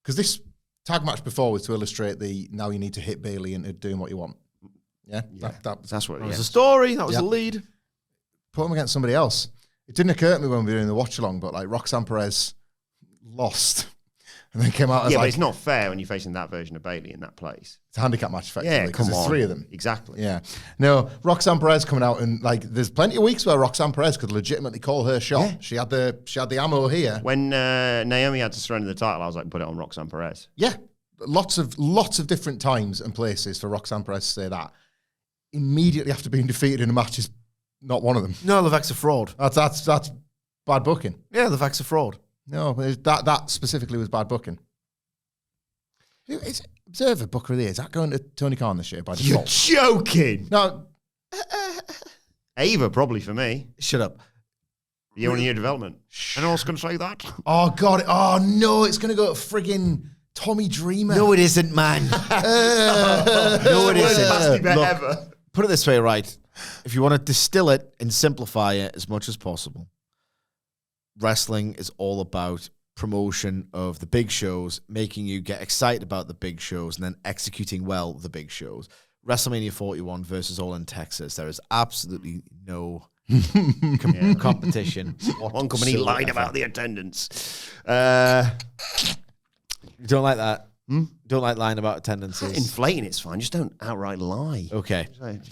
because this tag match before was to illustrate the now you need to hit Bayley into doing what you want. Yeah. That's what That was a story. That was a lead. Put them against somebody else. It didn't occur to me when we were doing the watch along, but like Roxanne Perez lost and then came out as but like, it's not fair when you're facing that version of Bayley in that place. it's a handicap match effectively. Yeah, because come there's on. 3 of them. Exactly. Yeah. No, Roxanne Perez coming out and like there's plenty of weeks where Roxanne Perez could legitimately call her shot. Yeah. She had the ammo here. When Naomi had to surrender the title, I was like, put it on Roxanne Perez. Yeah. Lots of different times and places for Roxanne Perez to say that. Immediately after being defeated in a match is not one of them. No, the Vax's a fraud. That's bad booking. Yeah, the Vax's a fraud. No, that specifically was bad booking. Who is Observer Booker of the Year? Is that going to Tony Khan this year by You're default? joking. No, Ava, probably for me. Shut up. Year on year development. Anyone else going to say that? oh god, oh no, it's going to go to friggin' Tommy Dreamer. No, it isn't, man. No, it isn't. Bet Look, ever. put it this way, right? If you want to distill it and simplify it as much as possible, wrestling is all about promotion of the big shows, making you get excited about the big shows, and then executing well the big shows. WrestleMania 41 versus All in Texas. There is absolutely no competition. One company lied about the attendance. You don't like that? Don't like lying about attendances? Inflating it's fine. Just don't outright lie. Okay.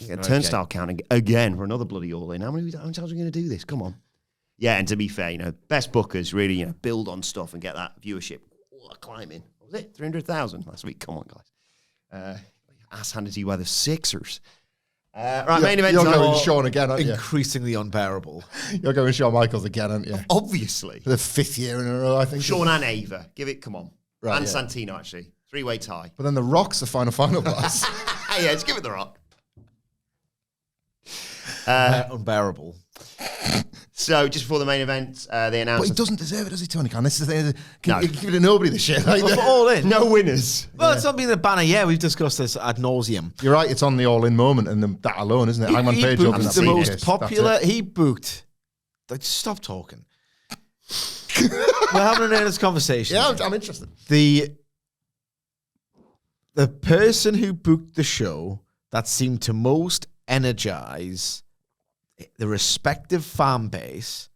A turnstile count again for another bloody all in. How many times are we going to do this? Come on. Yeah, and to be fair, best bookers really, build on stuff and get that viewership climbing. What was it? 300,000 last week. Come on, guys. Ass handed to you by the Sixers. Right, main event. You're going Shawn again, aren't you? Increasingly unbearable. You're going Shawn Michaels again, aren't you? Obviously. For the 5th year in a row, I think. Shawn and Ava. Give it, come on. Right, and yeah. Santino, actually. 3-way tie. But then the Rock's the final boss. Yeah, just give it the Rock. Unbearable. So, just before the main event, they announced... But he doesn't deserve it, does he, Tony Khan? This is the thing. Can you give it to nobody, this shit? Like, For All In. No winners. Well, it's not being the banner. Yeah, we've discussed this ad nauseum. You're right, it's on the all-in moment, and that alone, isn't it? Hangman He Page booked opens the that most briefcase. popular. That's it. He booked. Like, stop talking. We're having an earnest conversation. Yeah, here. I'm interested. The person who booked the show that seemed to most energize the respective fan base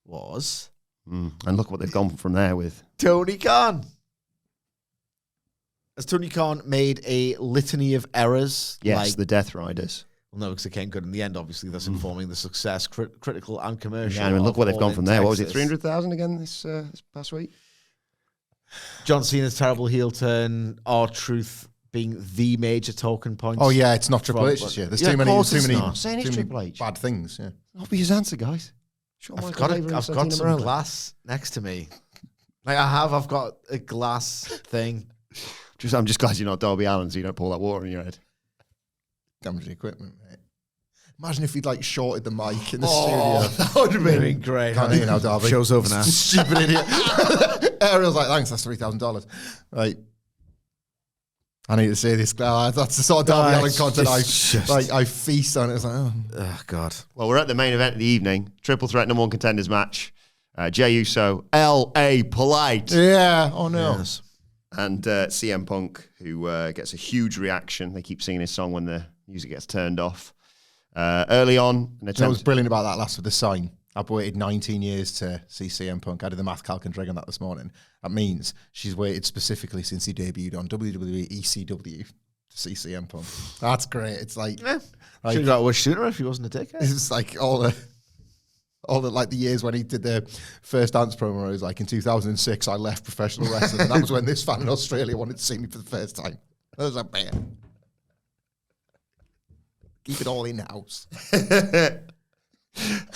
was And look what they've gone from there with. Tony Khan. Has Tony Khan made a litany of errors? Yes, the Death Riders. Well, no, because it came good in the end, obviously. That's informing the success, critical and commercial. Yeah, I mean, look what they've gone from there. What was it, Texas. 300,000 again this past week? John Cena's terrible heel turn, R-Truth being the major talking point. Oh, yeah, it's not Triple H this year. There's too many Saying it's Triple H. bad things, yeah. Obvious answer, guys. I've got some glass next to me. I've got a glass thing. I'm just glad you're not Darby Allin, so you don't pour that water in your head. Damage the equipment, mate. Imagine if he'd shorted the mic in the studio. That would have been great. Can't hear you now, Darby. Show's over now. Stupid idiot. Ariel's like, thanks, that's $3,000. Right. I need to say this. That's the sort of Darby Allin content I feast on. It's like, oh, God. Well, we're at the main event of the evening. Triple threat number one contenders match. Jey Uso, L.A. Polite. Yeah. Oh, no. Yes. And CM Punk, who gets a huge reaction. They keep singing his song when the music gets turned off. Early on, What was brilliant about that last with the sign? I've waited 19 years to see CM Punk. I did the math calc and drag on that this morning. That means she's waited specifically since he debuted on WWE ECW to see CM Punk. That's great. It's like, should have got much sooner if he wasn't a dickhead. It's like all the the years when he did the first dance promo. It was like in 2006, I left professional wrestling, and that was when this fan in Australia wanted to see me for the first time. That was like, man, keep it all in house.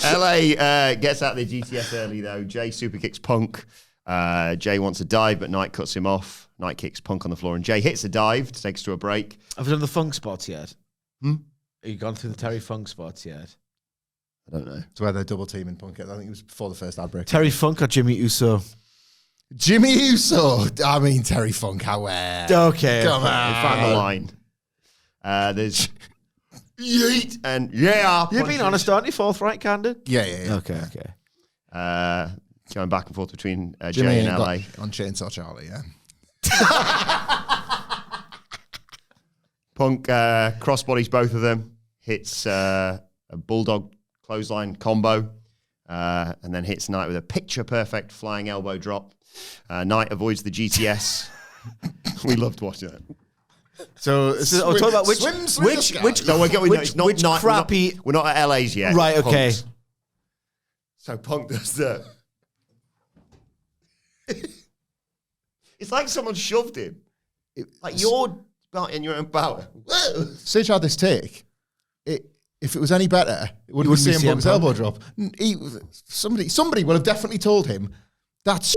LA gets out of the GTS early though. Jey super kicks Punk. Jey wants a dive, but Knight cuts him off. Knight kicks Punk on the floor, and Jey hits a dive to take us to a break. Have you done the Funk spots yet? Have you gone through the Terry Funk spots yet? I don't know. It's where they're double teaming Punk. I think it was before the first ad break. Terry Funk or Jimmy Uso? Jimmy Uso. I mean, Terry Funk. How? Okay. Come We on. found the line. There's yeet and yeah. You're being honest, aren't you? Forthright, candid? Yeah. Okay. Going back and forth between Jimmy Jey and LA. on Chainsaw Charlie, yeah. Punk crossbodies both of them, hits a bulldog clothesline combo, and then hits Knight with a picture-perfect flying elbow drop. Knight avoids the GTS. We loved watching that. So, I'll talk about which No, it's not which Knight, crappy. We're not at LA's yet. Right, okay. Punk's. So Punk does the... It's like someone shoved him. Like you're in your own power. Sidge had this take. If it was any better, it wouldn't be CM Punk's elbow drop. Somebody will have definitely told him, that's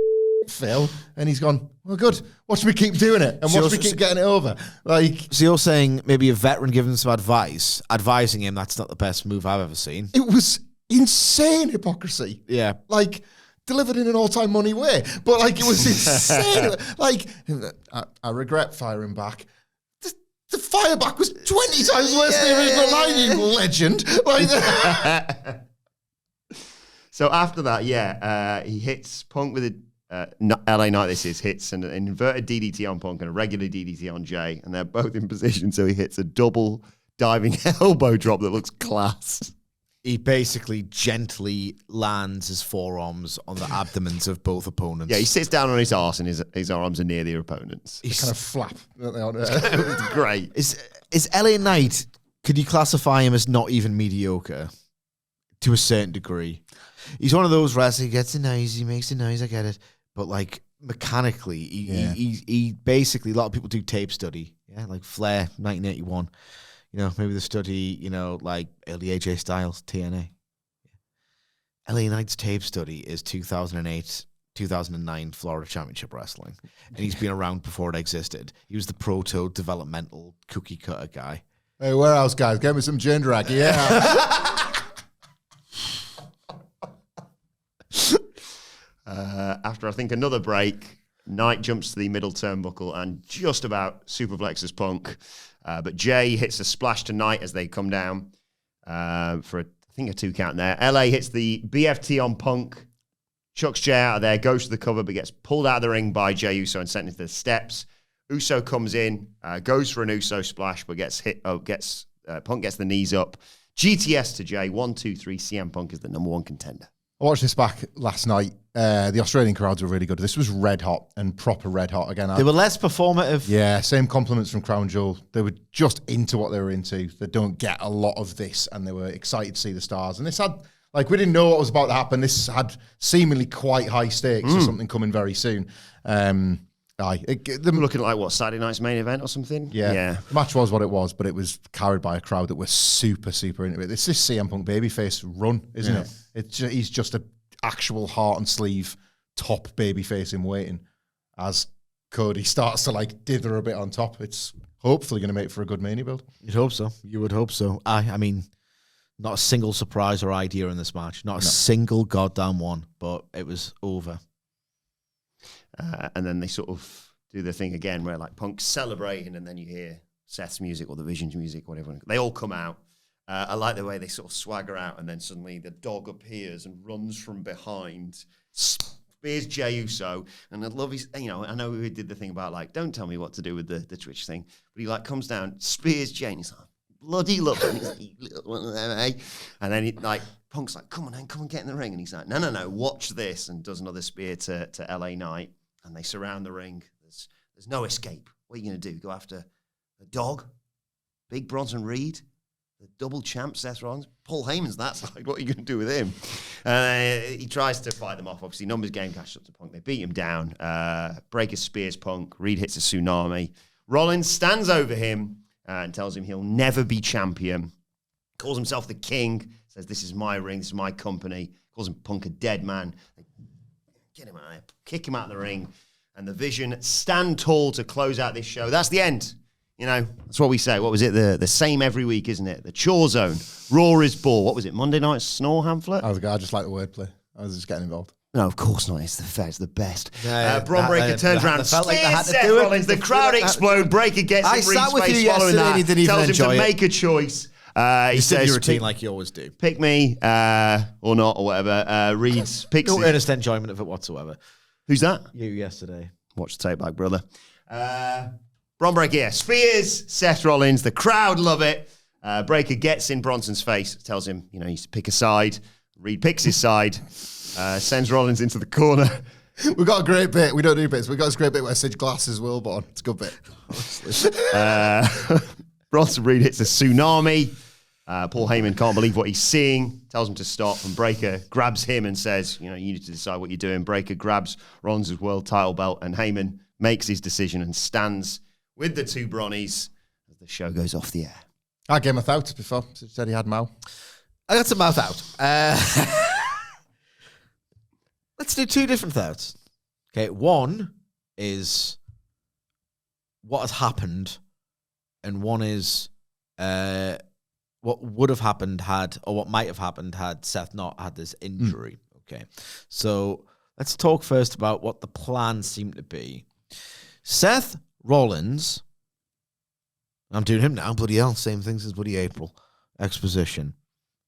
Phil. And he's gone, well, good. Watch me keep doing it. And watch me keep getting it over. So you're saying maybe a veteran giving him some advice, advising him that's not the best move I've ever seen. It was insane hypocrisy. Yeah. Delivered in an all-time money way. But, it was insane. I regret firing back. The fireback was 20 times worse than the original line, you legend. So after that, he hits Punk with a LA Knight. Hits an inverted DDT on Punk and a regular DDT on Jey, and they're both in position. So he hits a double diving elbow drop that looks class. He basically gently lands his forearms on the abdomens of both opponents. Yeah, he sits down on his arse and his arms are near the opponents. They kind of flap. It's great. Is LA Knight, could you classify him as not even mediocre to a certain degree? He's one of those wrestlers, he gets a noise, he makes a noise, I get it. But mechanically, he basically, a lot of people do tape study. Yeah, like Flair, 1981. Maybe the study, like early AJ Styles, TNA. LA Knight's tape study is 2008, 2009 Florida Championship Wrestling. And he's been around before it existed. He was the proto-developmental cookie cutter guy. Hey, warehouse guys, get me some gin drag. Yeah. After, I think, another break, Knight jumps to the middle turnbuckle and just about superplexes Punk. But Jey hits a splash to Knight as they come down for, a 2 count there. LA hits the BFT on Punk, chucks Jey out of there, goes to the cover, but gets pulled out of the ring by Jey Uso and sent into the steps. Uso comes in, goes for an Uso splash, but gets hit. Punk gets the knees up. GTS to Jey, 1, 2, 3. CM Punk is the number one contender. I watched this back last night. the Australian crowds were really good. This was red hot and proper red hot again. They were less performative. Yeah, same compliments from Crown Jewel. They were just into what they were into. They don't get a lot of this, and they were excited to see the stars. And this had, like, we didn't know what was about to happen. This had seemingly quite high stakes for something coming very soon. Them looking like what, Saturday night's main event or something? Yeah. The match was what it was, but it was carried by a crowd that was super, super into it. It's this CM Punk babyface run, isn't it? He's just an actual heart and sleeve top babyface in waiting as Cody starts to like dither a bit on top. It's hopefully going to make for a good mania build. You'd hope so. You would hope so. I mean, not a single surprise or idea in this match. Not a single goddamn one, but it was over. And then they sort of do the thing again where like Punk's celebrating and then you hear Seth's music or the Vision's music, whatever. They all come out. I like the way they sort of swagger out and then suddenly the dog appears and runs from behind, spears Jey Uso. And I love his, I know we did the thing about like, don't tell me what to do with the Twitch thing. But he like comes down, spears Jey and he's like, bloody love him. He's like, you little one of them, eh? And then Punk's like, come on, get in the ring. And he's like, no, watch this. And does another spear to LA Knight. And they surround the ring. There's no escape. What are you going to do? Go after a dog? Big Bronson Reed? The double champ Seth Rollins? Paul Heyman's that side. What are you going to do with him? He tries to fight them off. Obviously, numbers game catches up to Punk. They beat him down. Breaker spears Punk. Reed hits a tsunami. Rollins stands over him and tells him he'll never be champion. Calls himself the king. Says, this is my ring. This is my company. Calls him Punk a dead man. Get him out of there. Kick him out of the ring. And the Vision stand tall to close out this show. That's the end. That's what we say. What was it? The same every week, isn't it? The chore zone. Raw is ball. What was it? Monday Night Snore, Hamflett? I just like the wordplay. I was just getting involved. No, of course not. It's the best. Braun Breaker turns around, felt like they had to Seth do it. Rollins. The crowd explode. Breaker gets in Reed's face following that. You didn't even tells him to enjoy make a choice. He says, your routine like you always do. Pick me or not or whatever. Reed's picks No earnest enjoyment of it whatsoever. Who's that? You yesterday. Watch the tape back, brother. Braun Breaker, yeah. Spears Seth Rollins. The crowd love it. Breaker gets in Bronson's face, tells him, he needs to pick a side. Reed picks his side, sends Rollins into the corner. We've got a great bit. We don't do bits. We've got this great bit where Sidge glasses Wilbourn. It's a good bit. Bronson Reed hits a tsunami. Paul Heyman can't believe what he's seeing, tells him to stop, and Breaker grabs him and says, you need to decide what you're doing. Breaker grabs Rollins' world title belt, and Heyman makes his decision and stands with the two Bronnies as the show goes off the air. I gave him a thought before. Said he had mouth. I got some mouth out. Let's do two different thoughts. Okay, one is what has happened, and one is what would have happened what might have happened had Seth not had this injury. Okay, so let's talk first about what the plan seemed to be. Seth Rollins, I'm doing him now, bloody hell, same thing as bloody April, exposition,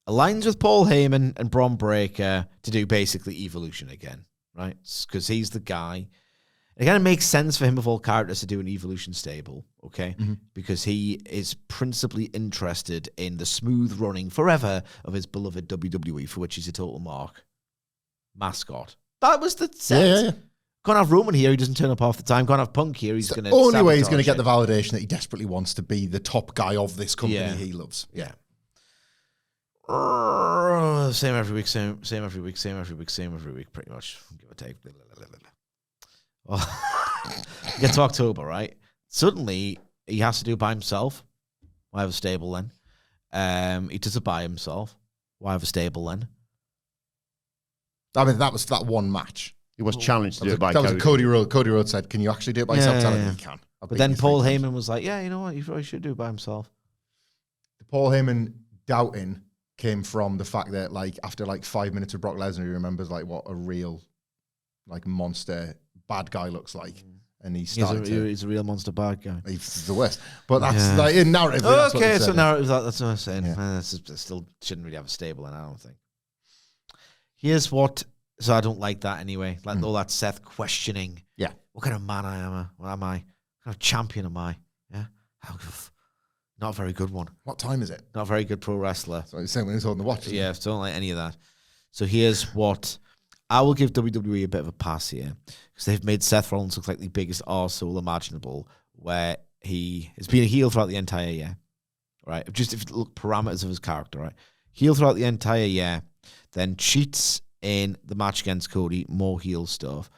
aligns with Paul Heyman and Braun Breaker to do basically Evolution again, right? Because he's the guy. It kind of makes sense for him of all characters to do an Evolution stable, okay? Mm-hmm. Because he is principally interested in the smooth running forever of his beloved WWE, for which he's a total mark. Mascot. That was the set. Yeah. Can't have Roman here, he doesn't turn up half the time. Can't have Punk here, he's going to only way he's going to get the validation that he desperately wants to be the top guy of this company he loves. Yeah. Same every week, same every week, pretty much. Give or take. Get to October, right? Suddenly, he has to do it by himself. Why have a stable then? He does it by himself. Why have a stable then? I mean, that was that one match. He was challenged to do it by Cody. That was Cody Rhodes. Cody Rhodes said, can you actually do it by yourself? Tell him you can. But then Paul Heyman was like, yeah, you know what? You probably should do it by himself. The Paul Heyman doubting came from the fact that, like, after like 5 minutes of Brock Lesnar, he remembers like what a real, like, monster bad guy looks like. And he's a real monster bad guy. He's the worst. But that's like in narrative. Okay, so narrative, that's what I'm saying. Yeah. Still shouldn't really have a stable, and I don't think. Here's what. So I don't like that anyway. Like all that Seth questioning. Yeah. What kind of man I am? What am I? What kind of champion am I? Yeah. Not a very good one. What time is it? Not a very good pro wrestler. So he's saying when he's holding the watch. Yeah, don't like any of that. So here's what I will give WWE a bit of a pass here because they've made Seth Rollins look like the biggest arsehole imaginable, where he has been a heel throughout the entire year, right? Just if you look parameters of his character, right? Heel throughout the entire year, then cheats in the match against Cody, more heel stuff,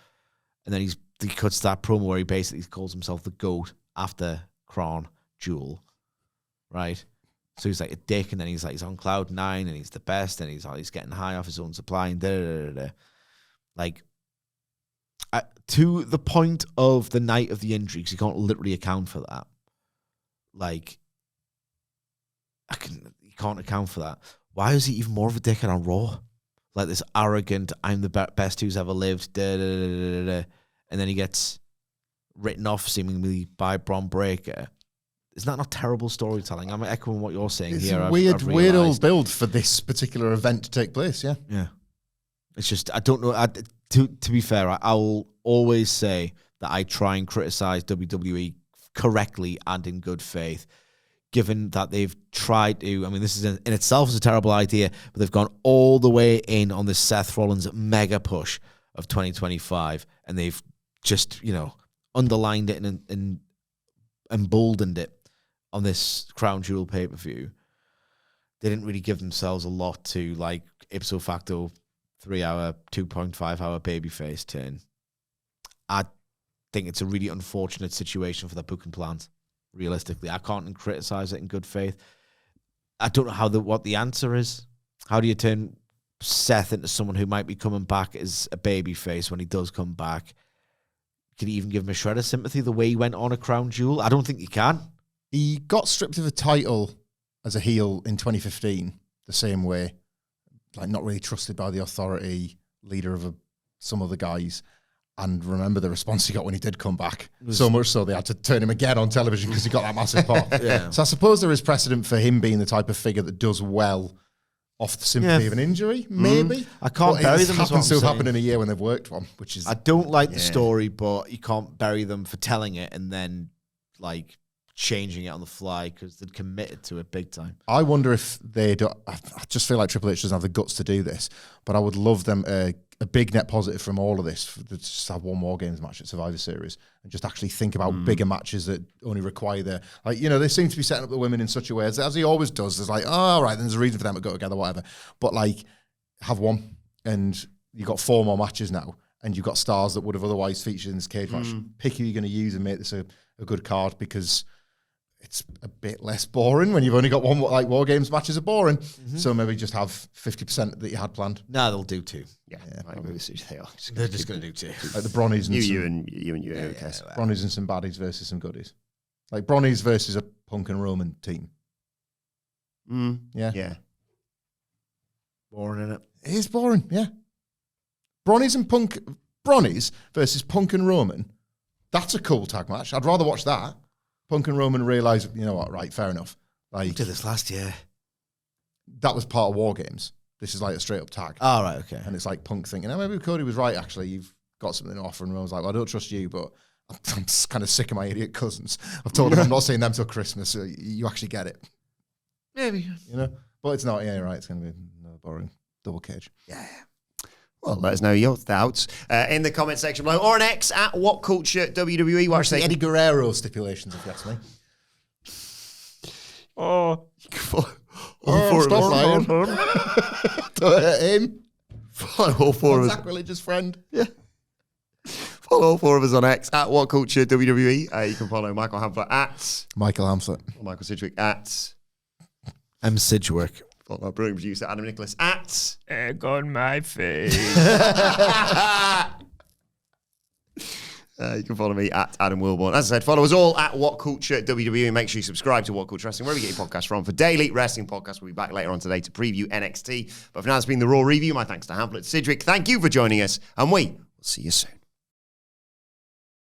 and then he cuts that promo where he basically calls himself the GOAT after Crown Jewel, right? So he's like a dick, and then he's on cloud 9, and he's the best, and he's getting high off his own supply, and da-da-da-da-da. Like, to the point of the night of the injury, because you can't literally account for that. Like, you can't account for that. Why is he even more of a dickhead on Raw? Like this arrogant, I'm the best who's ever lived, da-da-da-da-da-da. And then he gets written off seemingly by Bron Breakker. Is that not terrible storytelling? I'm echoing what you're saying here. It's a weird old build for this particular event to take place, yeah. Yeah. It's just, I don't know. To be fair, I'll always say that I try and criticize WWE correctly and in good faith, given that they've tried to, I mean, this is in itself is a terrible idea, but they've gone all the way in on this Seth Rollins mega push of 2025, and they've just, underlined it and emboldened it on this Crown Jewel pay-per-view. They didn't really give themselves a lot to, like, ipso facto 3-hour, 2.5-hour babyface turn. I think it's a really unfortunate situation for their booking plans, realistically. I can't criticize it in good faith. I don't know what the answer is. How do you turn Seth into someone who might be coming back as a babyface when he does come back? Can you even give him a shred of sympathy the way he went on a Crown Jewel? I don't think you can. He got stripped of the title as a heel in 2015, the same way. Like, not really trusted by the authority, leader of some other guys. And remember the response he got when he did come back. So much so they had to turn him again on television because he got that massive pop. Yeah. So I suppose there is precedent for him being the type of figure that does well off the sympathy of an injury, maybe. I can't bury them. It happens to have happened in a year when they've worked one, which is... I don't like the story, but you can't bury them for telling it and then, like, changing it on the fly because they'd committed to it big time. I wonder if they do. I just feel like Triple H doesn't have the guts to do this, but I would love them a big net positive from all of this. Just have one War Games match at Survivor Series and just actually think about bigger matches that only require they seem to be setting up the women in such a way as he always does. There's like, oh, all right, then there's a reason for them to go together, whatever. But like, have one, and you've got 4 more matches now, and you've got stars that would have otherwise featured in this cage match. Pick who you're going to use and make this a good card, because it's a bit less boring when you've only got one. Like, War Games matches are boring, so maybe just have 50% that you had planned. No, they'll do 2. Yeah, I agree with you. They are. They're just going to do 2. Like the Bronnies and you and you. Who cares? Bronnies and some baddies versus some goodies. Like Bronnies versus a Punk and Roman team. Yeah. Boring, innit? It is boring, yeah. Bronnies versus Punk and Roman. That's a cool tag match. I'd rather watch that. Punk and Roman realise, you know what, right, fair enough. Like, We did this last year. that was part of War Games. This is like a straight up tag. Oh, right, okay. And it's like Punk thinking, oh, maybe Cody was right, actually. You've got something to offer. And Roman's like, well, I don't trust you, but I'm kind of sick of my idiot cousins. I've told them I'm not seeing them till Christmas, so you actually get it. Maybe. You know? But it's not. Yeah, you're right. It's going to be another boring double cage. Yeah. Well, let us know your thoughts in the comment section below, or on X at WhatCulture WWE. Watch the Eddie Guerrero stipulations, if you ask me. Stop lying. Don't hurt him. Follow all 4 of us. Sacrilegious friend. Yeah. Follow all 4 of us on X at WhatCulture WWE. You can follow Michael Hamflett at Michael Hamflett. Michael Sidgwick at M. Sidgwick. Follow our brilliant producer Adam Nicholas at Egg on my face. You can follow me at Adam Wilbourn. As I said, follow us all at WhatCulture WWE, and make sure you subscribe to WhatCulture Wrestling, wherever you get your podcasts from, for daily wrestling podcasts. We'll be back later on today to preview NXT. But for now, it's been the Raw review. My thanks to Hamflett, Sidgwick. Thank you for joining us, and we will see you soon.